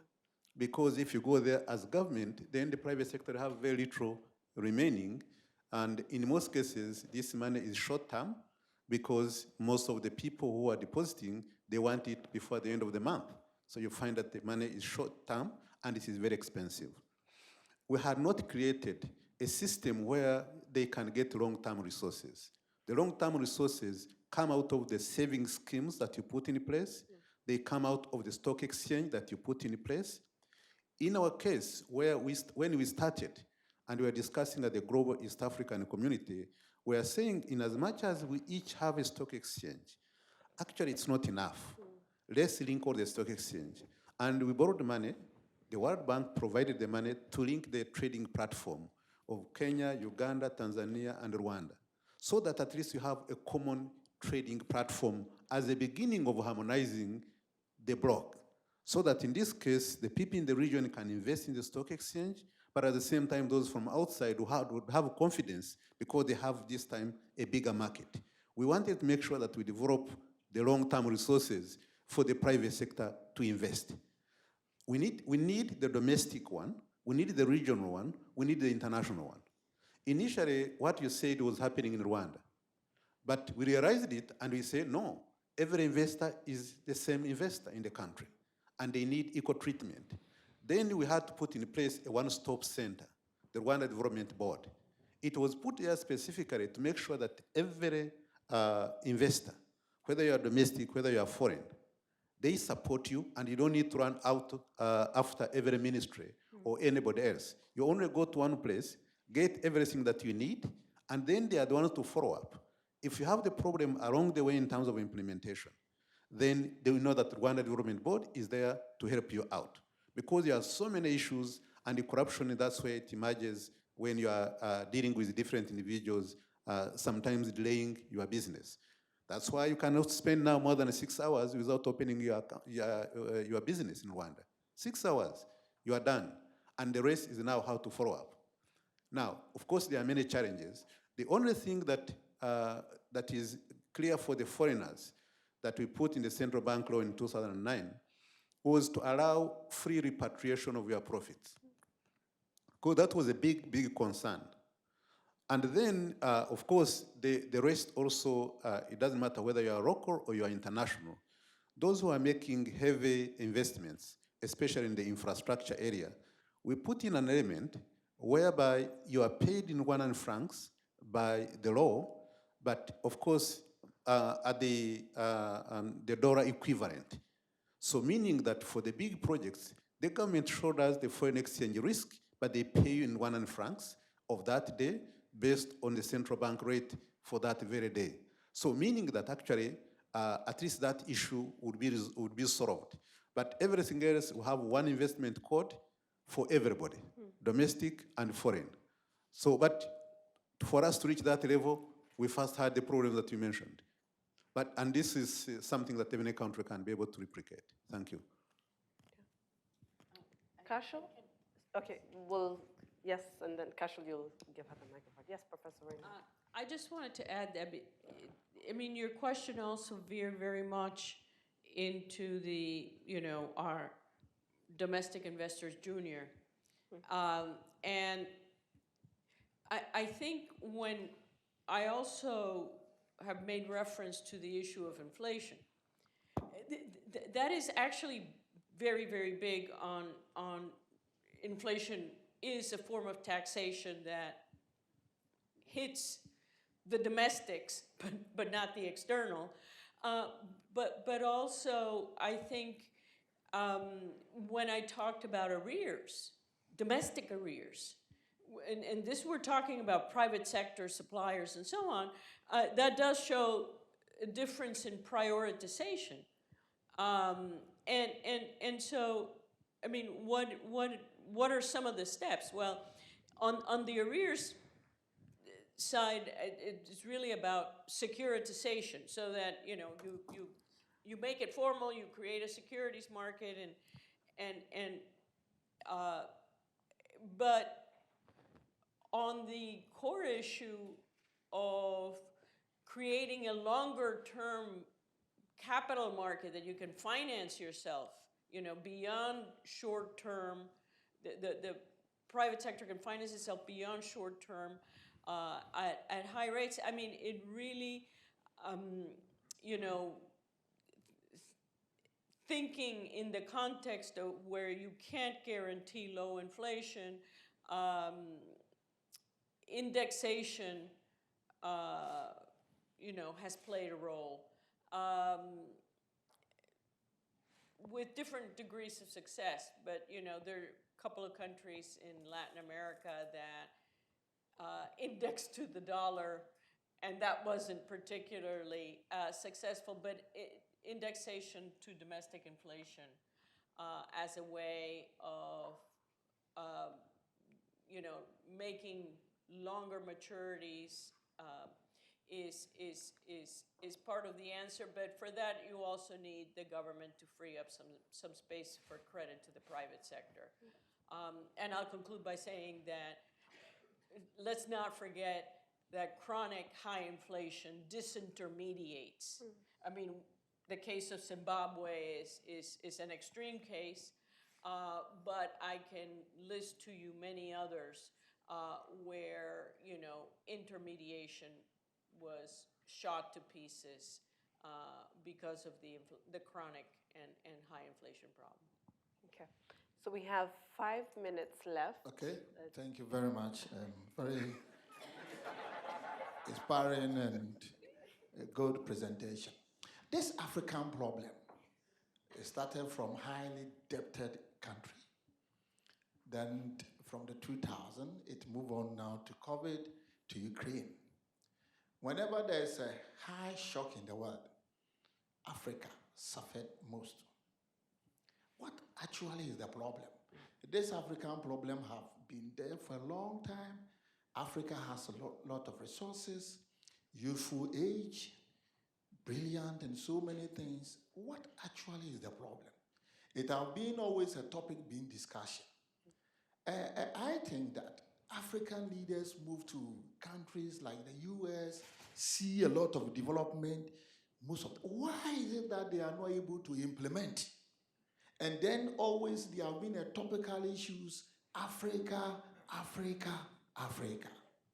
Because if you go there as government, then the private sector have very little remaining. And in most cases, this money is short-term because most of the people who are depositing, they want it before the end of the month. So you find that the money is short-term and it is very expensive. We had not created a system where they can get long-term resources. The long-term resources come out of the saving schemes that you put in place. They come out of the stock exchange that you put in place. In our case, when we started, and we were discussing at the Global East African Community, we are saying in as much as we each have a stock exchange, actually it's not enough. Let's link all the stock exchange. And we borrowed money. The World Bank provided the money to link the trading platform of Kenya, Uganda, Tanzania, and Rwanda, so that at least you have a common trading platform as a beginning of harmonizing the block, so that in this case, the people in the region can invest in the stock exchange, but at the same time, those from outside would have confidence because they have this time a bigger market. We wanted to make sure that we develop the long-term resources for the private sector to invest. We need the domestic one, we need the regional one, we need the international one. Initially, what you said was happening in Rwanda, but we realized it and we said, no, every investor is the same investor in the country and they need equal treatment. Then we had to put in place a one-stop center, the Rwanda Development Board. It was put there specifically to make sure that every investor, whether you are domestic, whether you are foreign, they support you and you don't need to run out after every ministry or anybody else. You only go to one place, get everything that you need, and then they are the ones to follow up. If you have the problem along the way in terms of implementation, then they will know that the Rwanda Development Board is there to help you out. Because there are so many issues, and the corruption, that's where it emerges when you are dealing with different individuals, sometimes delaying your business. That's why you cannot spend now more than 6 hours without opening your business in Rwanda. 6 hours, you are done. And the rest is now how to follow up. Now, of course, there are many challenges. The only thing that is clear for the foreigners that we put in the central bank law in 2009 was to allow free repatriation of your profits. Because that was a big, big concern. And then, of course, the rest also, it doesn't matter whether you are local or you are international. Those who are making heavy investments, especially in the infrastructure area, we put in an element whereby you are paid in Rwandan francs by the law, but of course, at the dollar equivalent. So meaning that for the big projects, the government shoulders the foreign exchange risk, but they pay you in Rwandan francs of that day based on the central bank rate for that very day. So meaning that actually, at least that issue would be solved. But everything else will have one investment code for everybody, domestic and foreign. So, but for us to reach that level, we first had the problems that you mentioned. And this is something that every country can be able to replicate. Thank you. Kashal? Okay, well, yes, and then Kashal, you'll give her the microphone. Yes, Professor Reinhart. I just wanted to add that, I mean, your question also veered very much into the, our domestic investors junior. And I think when I also have made reference to the issue of inflation, that is actually very, very big on inflation is a form of taxation that hits the domestics, but not the external. But also, I think when I talked about arrears, domestic arrears, and this we're talking about private sector suppliers and so on, that does show a difference in prioritization. And so, I mean, what are some of the steps? Well, on the arrears side, it's really about securitization, so that you make it formal, you create a securities market, but on the core issue of creating a longer-term capital market that you can finance yourself, beyond short-term, the private sector can finance itself beyond short-term at high rates. I mean, it really, thinking in the context of where you can't guarantee low inflation, indexation, has played a role. With different degrees of success, but there are a couple of countries in Latin America that indexed to the dollar, and that wasn't particularly successful, but indexation to domestic inflation as a way of making longer maturities is part of the answer. But for that, you also need the government to free up some space for credit to the private sector. And I'll conclude by saying that let's not forget that chronic high inflation disintermediates. I mean, the case of Zimbabwe is an extreme case, but I can list to you many others where intermediation was shot to pieces because of the chronic and high inflation problem. Okay, so we have 5 minutes left. Okay, thank you very much. Very inspiring and a good presentation. This African problem started from highly debted country. Then from the 2000, it moved on now to COVID, to Ukraine. Whenever there's a high shock in the world, Africa suffered most. What actually is the problem? This African problem have been there for a long time. Africa has a lot of resources, youthful age, brilliant and so many things. What actually is the problem? It has been always a topic being discussion. I think that African leaders move to countries like the US, see a lot of development. Why is it that they are not able to implement? And then always there have been a topical issues, Africa, Africa, Africa.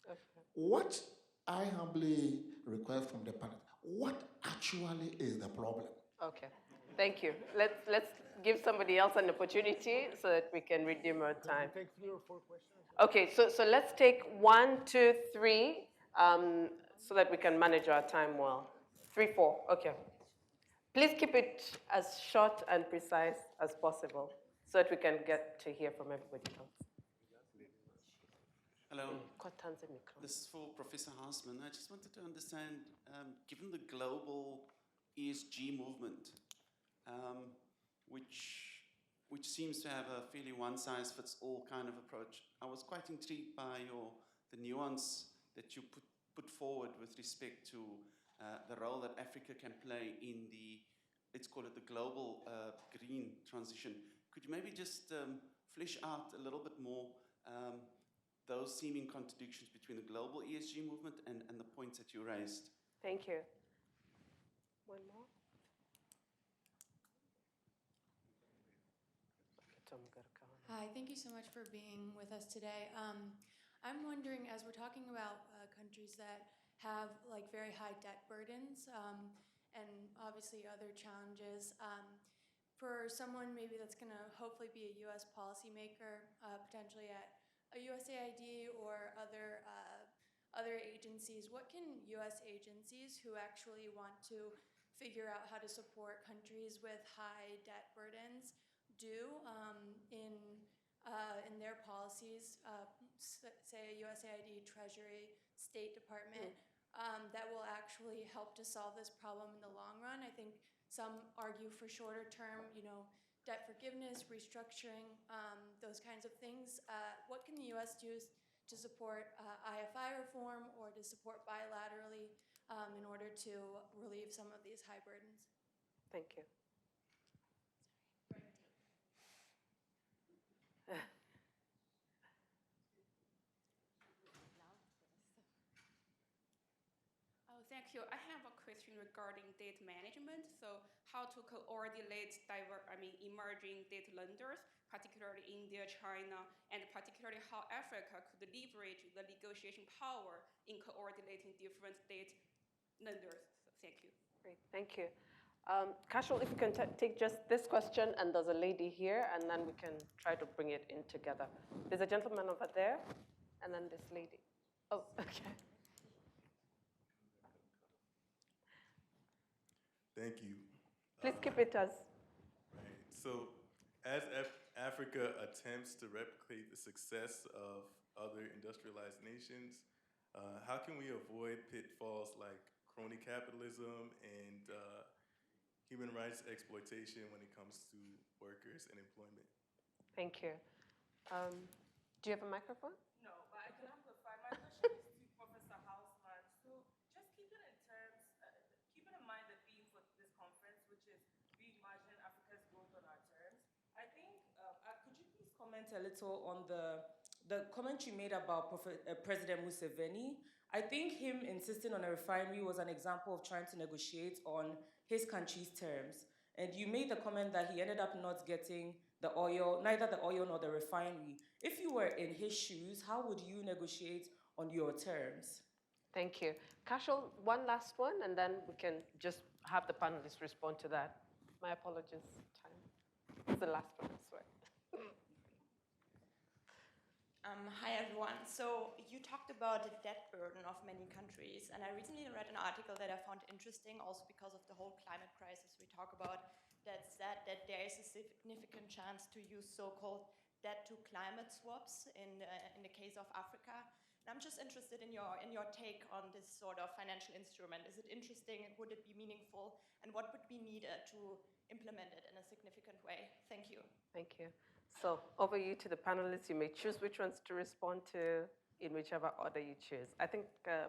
Okay. What I humbly request from the panel, what actually is the problem? Okay, thank you. Let's give somebody else an opportunity so that we can redeem our time. Can we take 3 or 4 questions? Okay, so let's take 1, 2, 3, so that we can manage our time well. 3, 4, okay. Please keep it as short and precise as possible so that we can get to hear from everybody else. Hello. This is for Professor Hausmann. I just wanted to understand, given the global ESG movement, which seems to have a fairly one-size-fits-all kind of approach, I was quite intrigued by the nuance that you put put forward with respect to the role that Africa can play in the, let's call it the global green transition. Could you maybe just flesh out a little bit more those seeming contradictions between the global ESG movement and the points that you raised? Thank you. One more. Hi, thank you so much for being with us today. I'm wondering, as we're talking about countries that have like very high debt burdens and obviously other challenges, for someone maybe that's going to hopefully be a U.S. policymaker, potentially at a USAID or other agencies, what can U.S. agencies who actually want to figure out how to support countries with high debt burdens do in their policies, say a USAID, Treasury, State Department, that will actually help to solve this problem in the long run? I think some argue for shorter term, debt forgiveness, restructuring, those kinds of things. What can the U.S. do to support IFI reform or to support bilaterally in order to relieve some of these high burdens? Thank you. Thank you. I have a question regarding debt management. So how to coordinate emerging debt lenders, particularly India, China, and particularly how Africa could leverage the negotiation power in coordinating different debt lenders. So thank you. Great, thank you. Cashel, if you can take just this question, and there's a lady here, and then we can try to bring it in together. There's a gentleman over there, and then this lady. Oh, okay. Thank you. Please keep it as. Right. So, as Africa attempts to replicate the success of other industrialized nations, how can we avoid pitfalls like crony capitalism and human rights exploitation when it comes to workers and employment? Thank you. Do you have a microphone? No, but I can amplify. My question is to Professor Hausmann. So just keeping in mind the theme for this conference, which is reimagining Africa's growth on our terms, I think, could you please comment a little on the comment you made about President Museveni? I think him insisting on a refinery was an example of trying to negotiate on his country's terms. And you made the comment that he ended up not getting the oil, neither the oil nor the refinery. If you were in his shoes, how would you negotiate on your terms? Thank you. Cashel, one last one, and then we can just have the panelists respond to that. My apologies, time. It's the last one, I swear. Hi, everyone. So you talked about the debt burden of many countries, and I recently read an article that I found interesting, also because of the whole climate crisis we talk about, that said that there is a significant chance to use so-called debt-to-climate swaps in the case of Africa. And I'm just interested in your take on this sort of financial instrument. Is it interesting? Would it be meaningful? And what would be needed to implement it in a significant way? Thank you. Thank you. So over you to the panelists. You may choose which ones to respond to in whichever order you choose. I think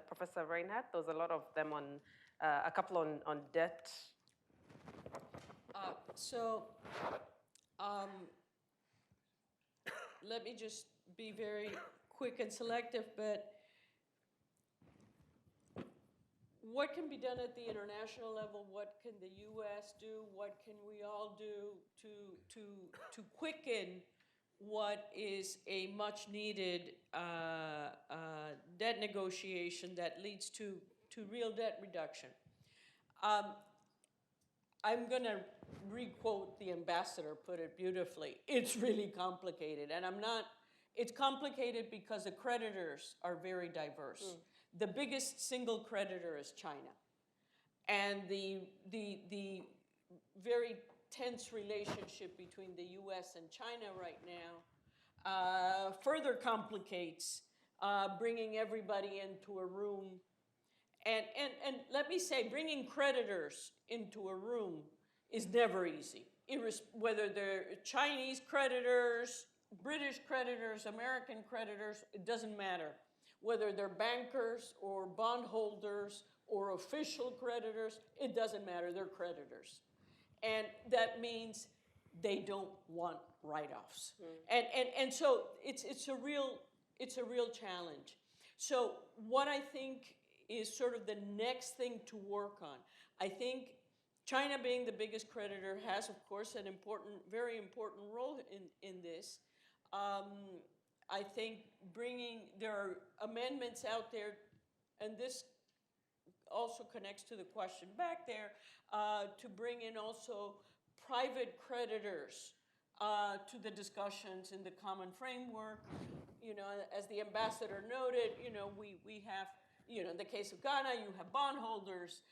Professor Reinhart, there's a lot of them on, a couple on debt. Let me just be very quick and selective, but what can be done at the international level? What can the U.S. do? What can we all do to quicken what is a much needed debt negotiation that leads to real debt reduction? I'm going to re-quote the ambassador, put it beautifully. It's really complicated, and it's complicated because the creditors are very diverse. The biggest single creditor is China. And the very tense relationship between the US and China right now further complicates bringing everybody into a room. And let me say, bringing creditors into a room is never easy. Whether they're Chinese creditors, British creditors, American creditors, it doesn't matter. Whether they're bankers or bondholders or official creditors, it doesn't matter, they're creditors. And that means they don't want write-offs. And so it's a real challenge. So what I think is sort of the next thing to work on, I think China being the biggest creditor has, of course, an very important role in this. I think there are amendments out there, and this also connects to the question back there, to bring in also private creditors to the discussions in the common framework. As the ambassador noted, we have, in the case of Ghana, you have bondholders,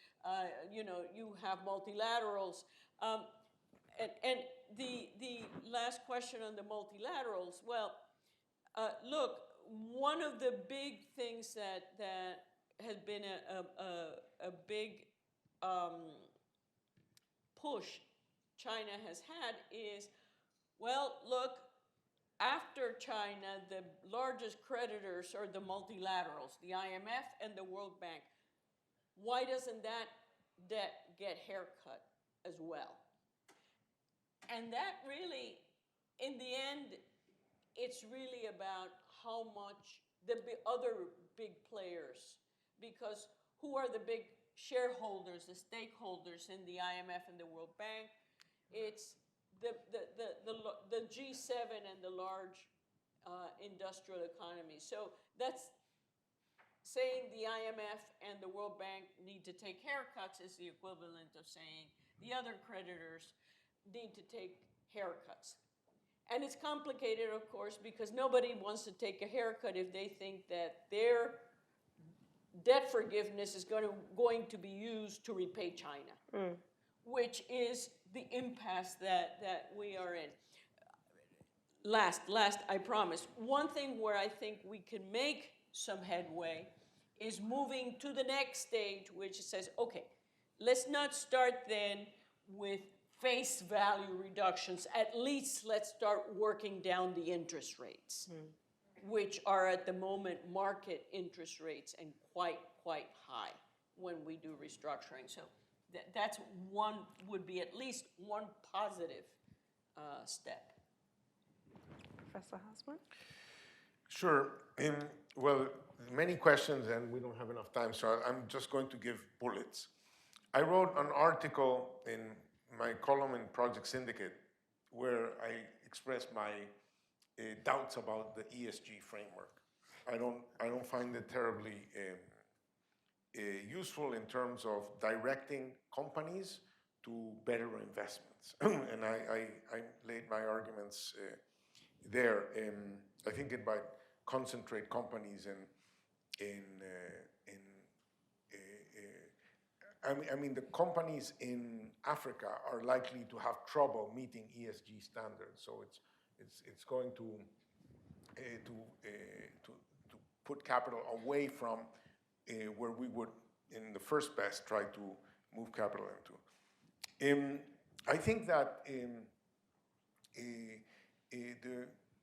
you have multilaterals. And the last question on the multilaterals, well, look, one of the big things that has been a big push China has had is, well, look, after China, the largest creditors are the multilaterals, the IMF and the World Bank. Why doesn't that debt get haircut as well? And that really, in the end, it's really about how much the other big players, because who are the big shareholders, the stakeholders in the IMF and the World Bank? It's the G7 and the large industrial economies. So that's saying the IMF and the World Bank need to take haircuts is the equivalent of saying the other creditors need to take haircuts. And it's complicated, of course, because nobody wants to take a haircut if they think that their debt forgiveness is going to be used to repay China, which is the impasse that we are in. Last, I promise. One thing where I think we can make some headway is moving to the next stage, which says, okay, let's not start then with face value reductions. At least let's start working down the interest rates, which are at the moment market interest rates and quite high when we do restructuring. So that's would be at least one positive step. Professor Hausmann? Sure. Well, many questions, and we don't have enough time, so I'm just going to give bullets. I wrote an article in my column in Project Syndicate where I expressed my doubts about the ESG framework. I don't find it terribly useful in terms of directing companies to better investments. And I laid my arguments there. I think it might concentrate companies I mean, the companies in Africa are likely to have trouble meeting ESG standards. So it's going to put capital away from where we would, in the first best, try to move capital into. I think that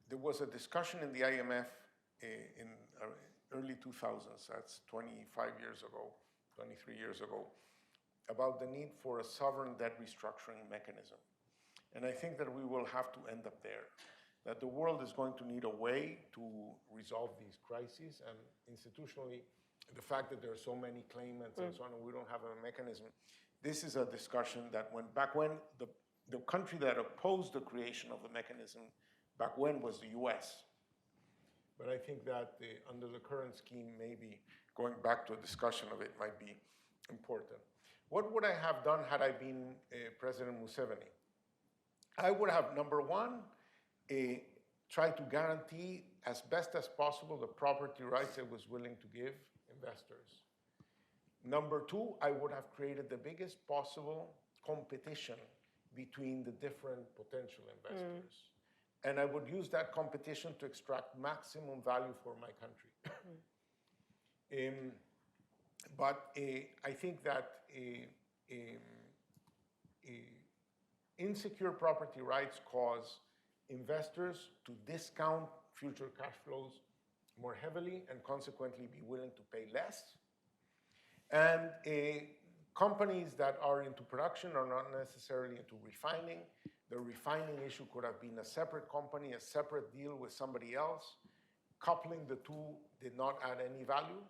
there was a discussion in the IMF in early 2000s, that's 25 years ago, 23 years ago, about the need for a sovereign debt restructuring mechanism. And I think that we will have to end up there, that the world is going to need a way to resolve these crises, and institutionally, the fact that there are so many claimants and so on, and we don't have a mechanism. This is a discussion that back when the country that opposed the creation of the mechanism back when was the US. But I think that under the current scheme, maybe going back to a discussion of it might be important. What would I have done had I been President Museveni? I would have, number one, tried to guarantee as best as possible the property rights I was willing to give investors. Number two, I would have created the biggest possible competition between the different potential investors. And I would use that competition to extract maximum value for my country. But I think that insecure property rights cause investors to discount future cash flows more heavily and consequently be willing to pay less. And companies that are into production are not necessarily into refining. The refining issue could have been a separate company, a separate deal with somebody else. Coupling the two did not add any value.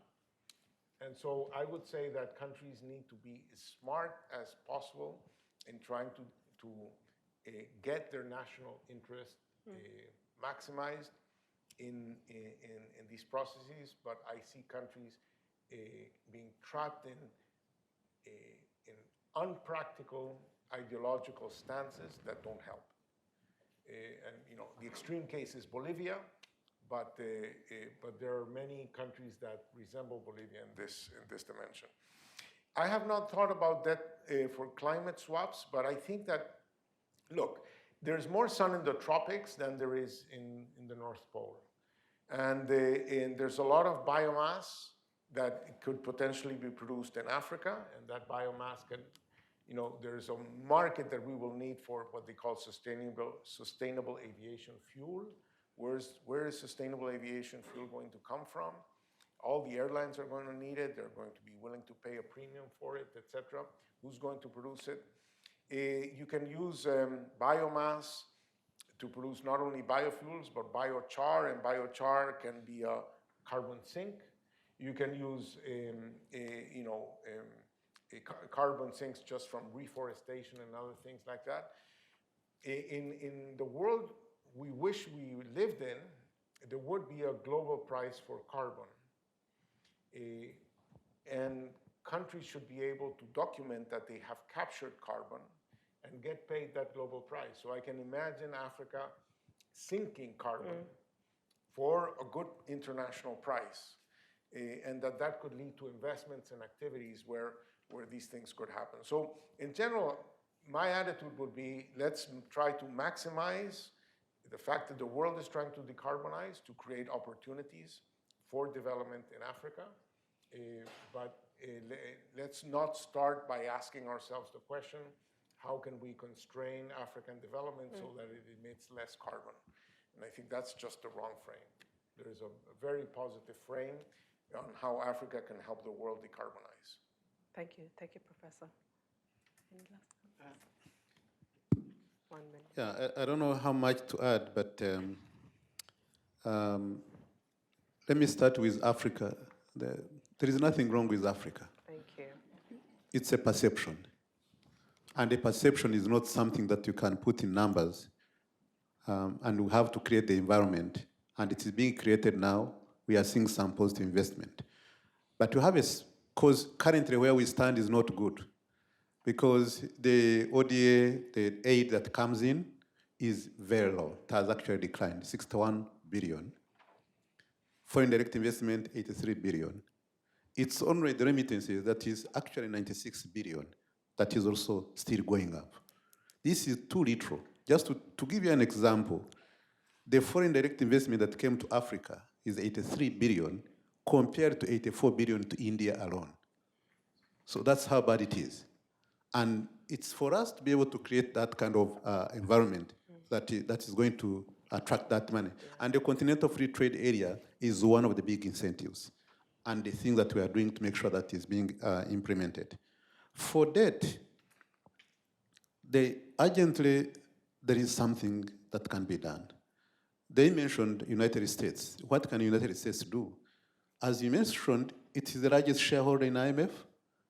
And so I would say that countries need to be as smart as possible in trying to get their national interest maximized in these processes. But I see countries being trapped in unpractical ideological stances that don't help. And the extreme case is Bolivia, but there are many countries that resemble Bolivia in this dimension. I have not thought about that for climate swaps, but I think that, look, there's more sun in the tropics than there is in the North Pole. And there's a lot of biomass that could potentially be produced in Africa, and that biomass can, there's a market that we will need for what they call sustainable aviation fuel. Where is sustainable aviation fuel going to come from? All the airlines are going to need it. They're going to be willing to pay a premium for it, etc. Who's going to produce it? You can use biomass to produce not only biofuels, but biochar, and biochar can be a carbon sink. You can use carbon sinks just from reforestation and other things like that. In the world we wish we lived in, there would be a global price for carbon. And countries should be able to document that they have captured carbon and get paid that global price. So I can imagine Africa sinking carbon for a good international price. And that could lead to investments and activities where these things could happen. So in general, my attitude would be, let's try to maximize the fact that the world is trying to decarbonize to create opportunities for development in Africa. But let's not start by asking ourselves the question, how can we constrain African development so that it emits less carbon? And I think that's just the wrong frame. There is a very positive frame on how Africa can help the world decarbonize. Thank you, Professor. Any last comments? 1 minute. Yeah, I don't know how much to add, but let me start with Africa. There is nothing wrong with Africa. Thank you. It's a perception. And a perception is not something that you can put in numbers. And we have to create the environment. And it is being created now. We are seeing some positive investment. But to have because currently where we stand is not good. Because the ODA, the aid that comes in, is very low. It has actually declined, 61 billion. Foreign direct investment, 83 billion. It's only the remittances that is actually 96 billion. That is also still going up. This is too little. Just to give you an example, the foreign direct investment that came to Africa is 83 billion compared to 84 billion to India alone. So that's how bad it is. And it's for us to be able to create that kind of environment that is going to attract that money. And the Continental Free Trade Area is one of the big incentives and the thing that we are doing to make sure that is being implemented. For debt, urgently, there is something that can be done. They mentioned United States. What can United States do? As you mentioned, it is the largest shareholder in IMF,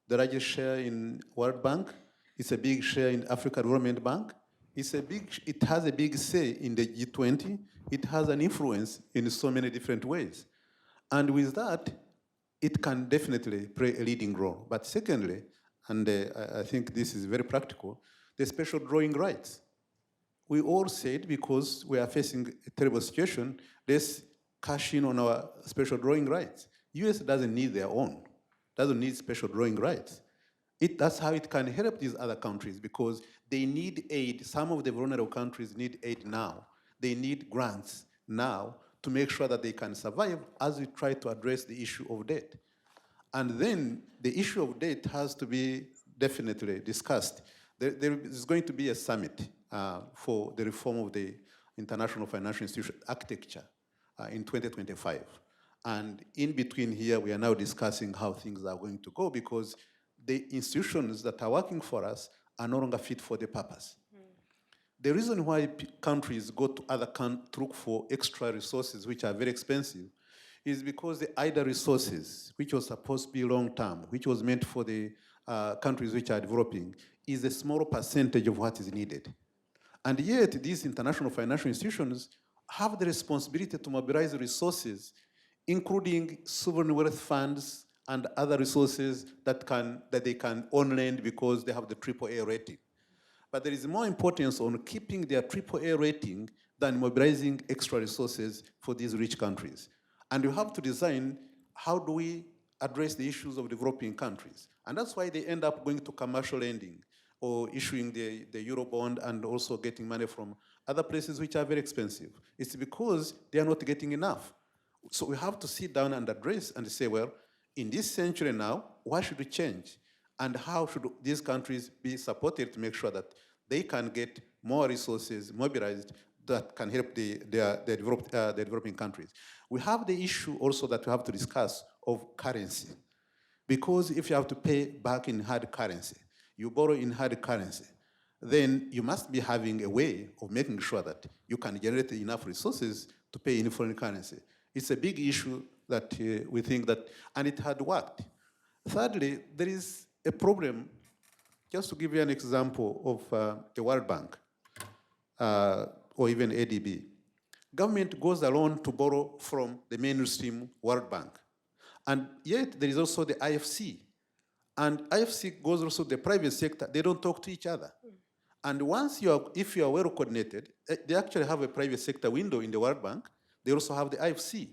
the largest share in World Bank. It's a big share in African Development Bank. It has a big say in the G20. It has an influence in so many different ways. And with that, it can definitely play a leading role. But secondly, and I think this is very practical, the special drawing rights. We all said, because we are facing a terrible situation, let's cash in on our special drawing rights. US doesn't need their own, doesn't need special drawing rights. That's how it can help these other countries, because they need aid. Some of the vulnerable countries need aid now. They need grants now to make sure that they can survive as we try to address the issue of debt. And then the issue of debt has to be definitely discussed. There is going to be a summit for the reform of the international financial institution architecture in 2025. And in between here, we are now discussing how things are going to go because the institutions that are working for us are no longer fit for the purpose. The reason why countries go to other countries to look for extra resources, which are very expensive, is because the IDA resources, which was supposed to be long-term, which was meant for the countries which are developing, is a small percentage of what is needed. And yet, these international financial institutions have the responsibility to mobilize resources, including sovereign wealth funds and other resources that they can own lend because they have the AAA rating. But there is more importance on keeping their AAA rating than mobilizing extra resources for these rich countries. And you have to design how do we address the issues of developing countries. And that's why they end up going to commercial lending or issuing the Eurobond and also getting money from other places which are very expensive. It's because they are not getting enough. So we have to sit down and address and say, well, in this century now, why should we change? And how should these countries be supported to make sure that they can get more resources mobilized that can help the developing countries? We have the issue also that we have to discuss of currency. Because if you have to pay back in hard currency, you borrow in hard currency, then you must be having a way of making sure that you can generate enough resources to pay in foreign currency. It's a big issue that we think that, and it had worked. Thirdly, there is a problem, just to give you an example of the World Bank or even ADB. Government goes alone to borrow from the mainstream World Bank. And yet there is also the IFC. And IFC goes also to the private sector. They don't talk to each other. And if you are well coordinated, they actually have a private sector window in the World Bank. They also have the IFC.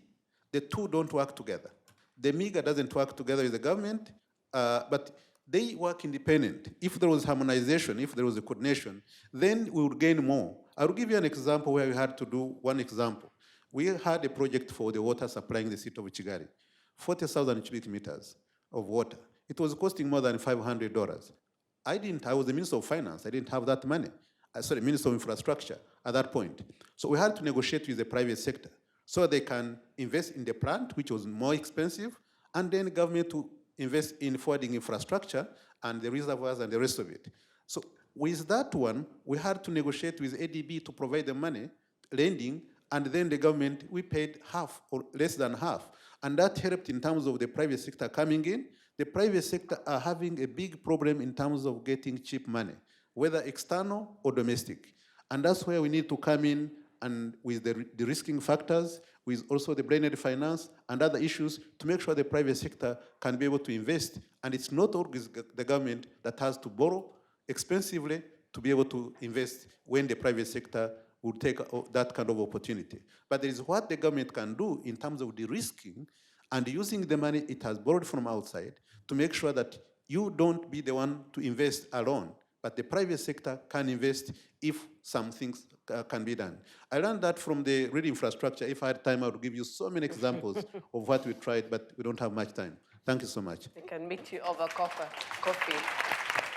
The two don't work together. The MIGA doesn't work together with the government, but they work independent. If there was harmonization, if there was a coordination, then we would gain more. I will give you an example where we had to do one example. We had a project for the water supply in the city of Kigali, 40,000 cubic meters of water. It was costing more than $500. I was the Minister of Finance. I didn't have that money. Sorry, Minister of Infrastructure at that point. So we had to negotiate with the private sector so they can invest in the plant, which was more expensive, and then government to invest in forwarding infrastructure and the reservoirs and the rest of it. So with that one, we had to negotiate with ADB to provide the money, lending, and then the government, we paid half or less than half. And that helped in terms of the private sector coming in. The private sector are having a big problem in terms of getting cheap money, whether external or domestic. And that's where we need to come in and with the risking factors, with also the blended finance and other issues to make sure the private sector can be able to invest. And it's not always the government that has to borrow expensively to be able to invest when the private sector would take that kind of opportunity. But there is what the government can do in terms of de-risking and using the money it has borrowed from outside to make sure that you don't be the one to invest alone, but the private sector can invest if some things can be done. I learned that from the real infrastructure. If I had time, I would give you so many examples of what we tried, but we don't have much time. Thank you so much. We can meet you over coffee.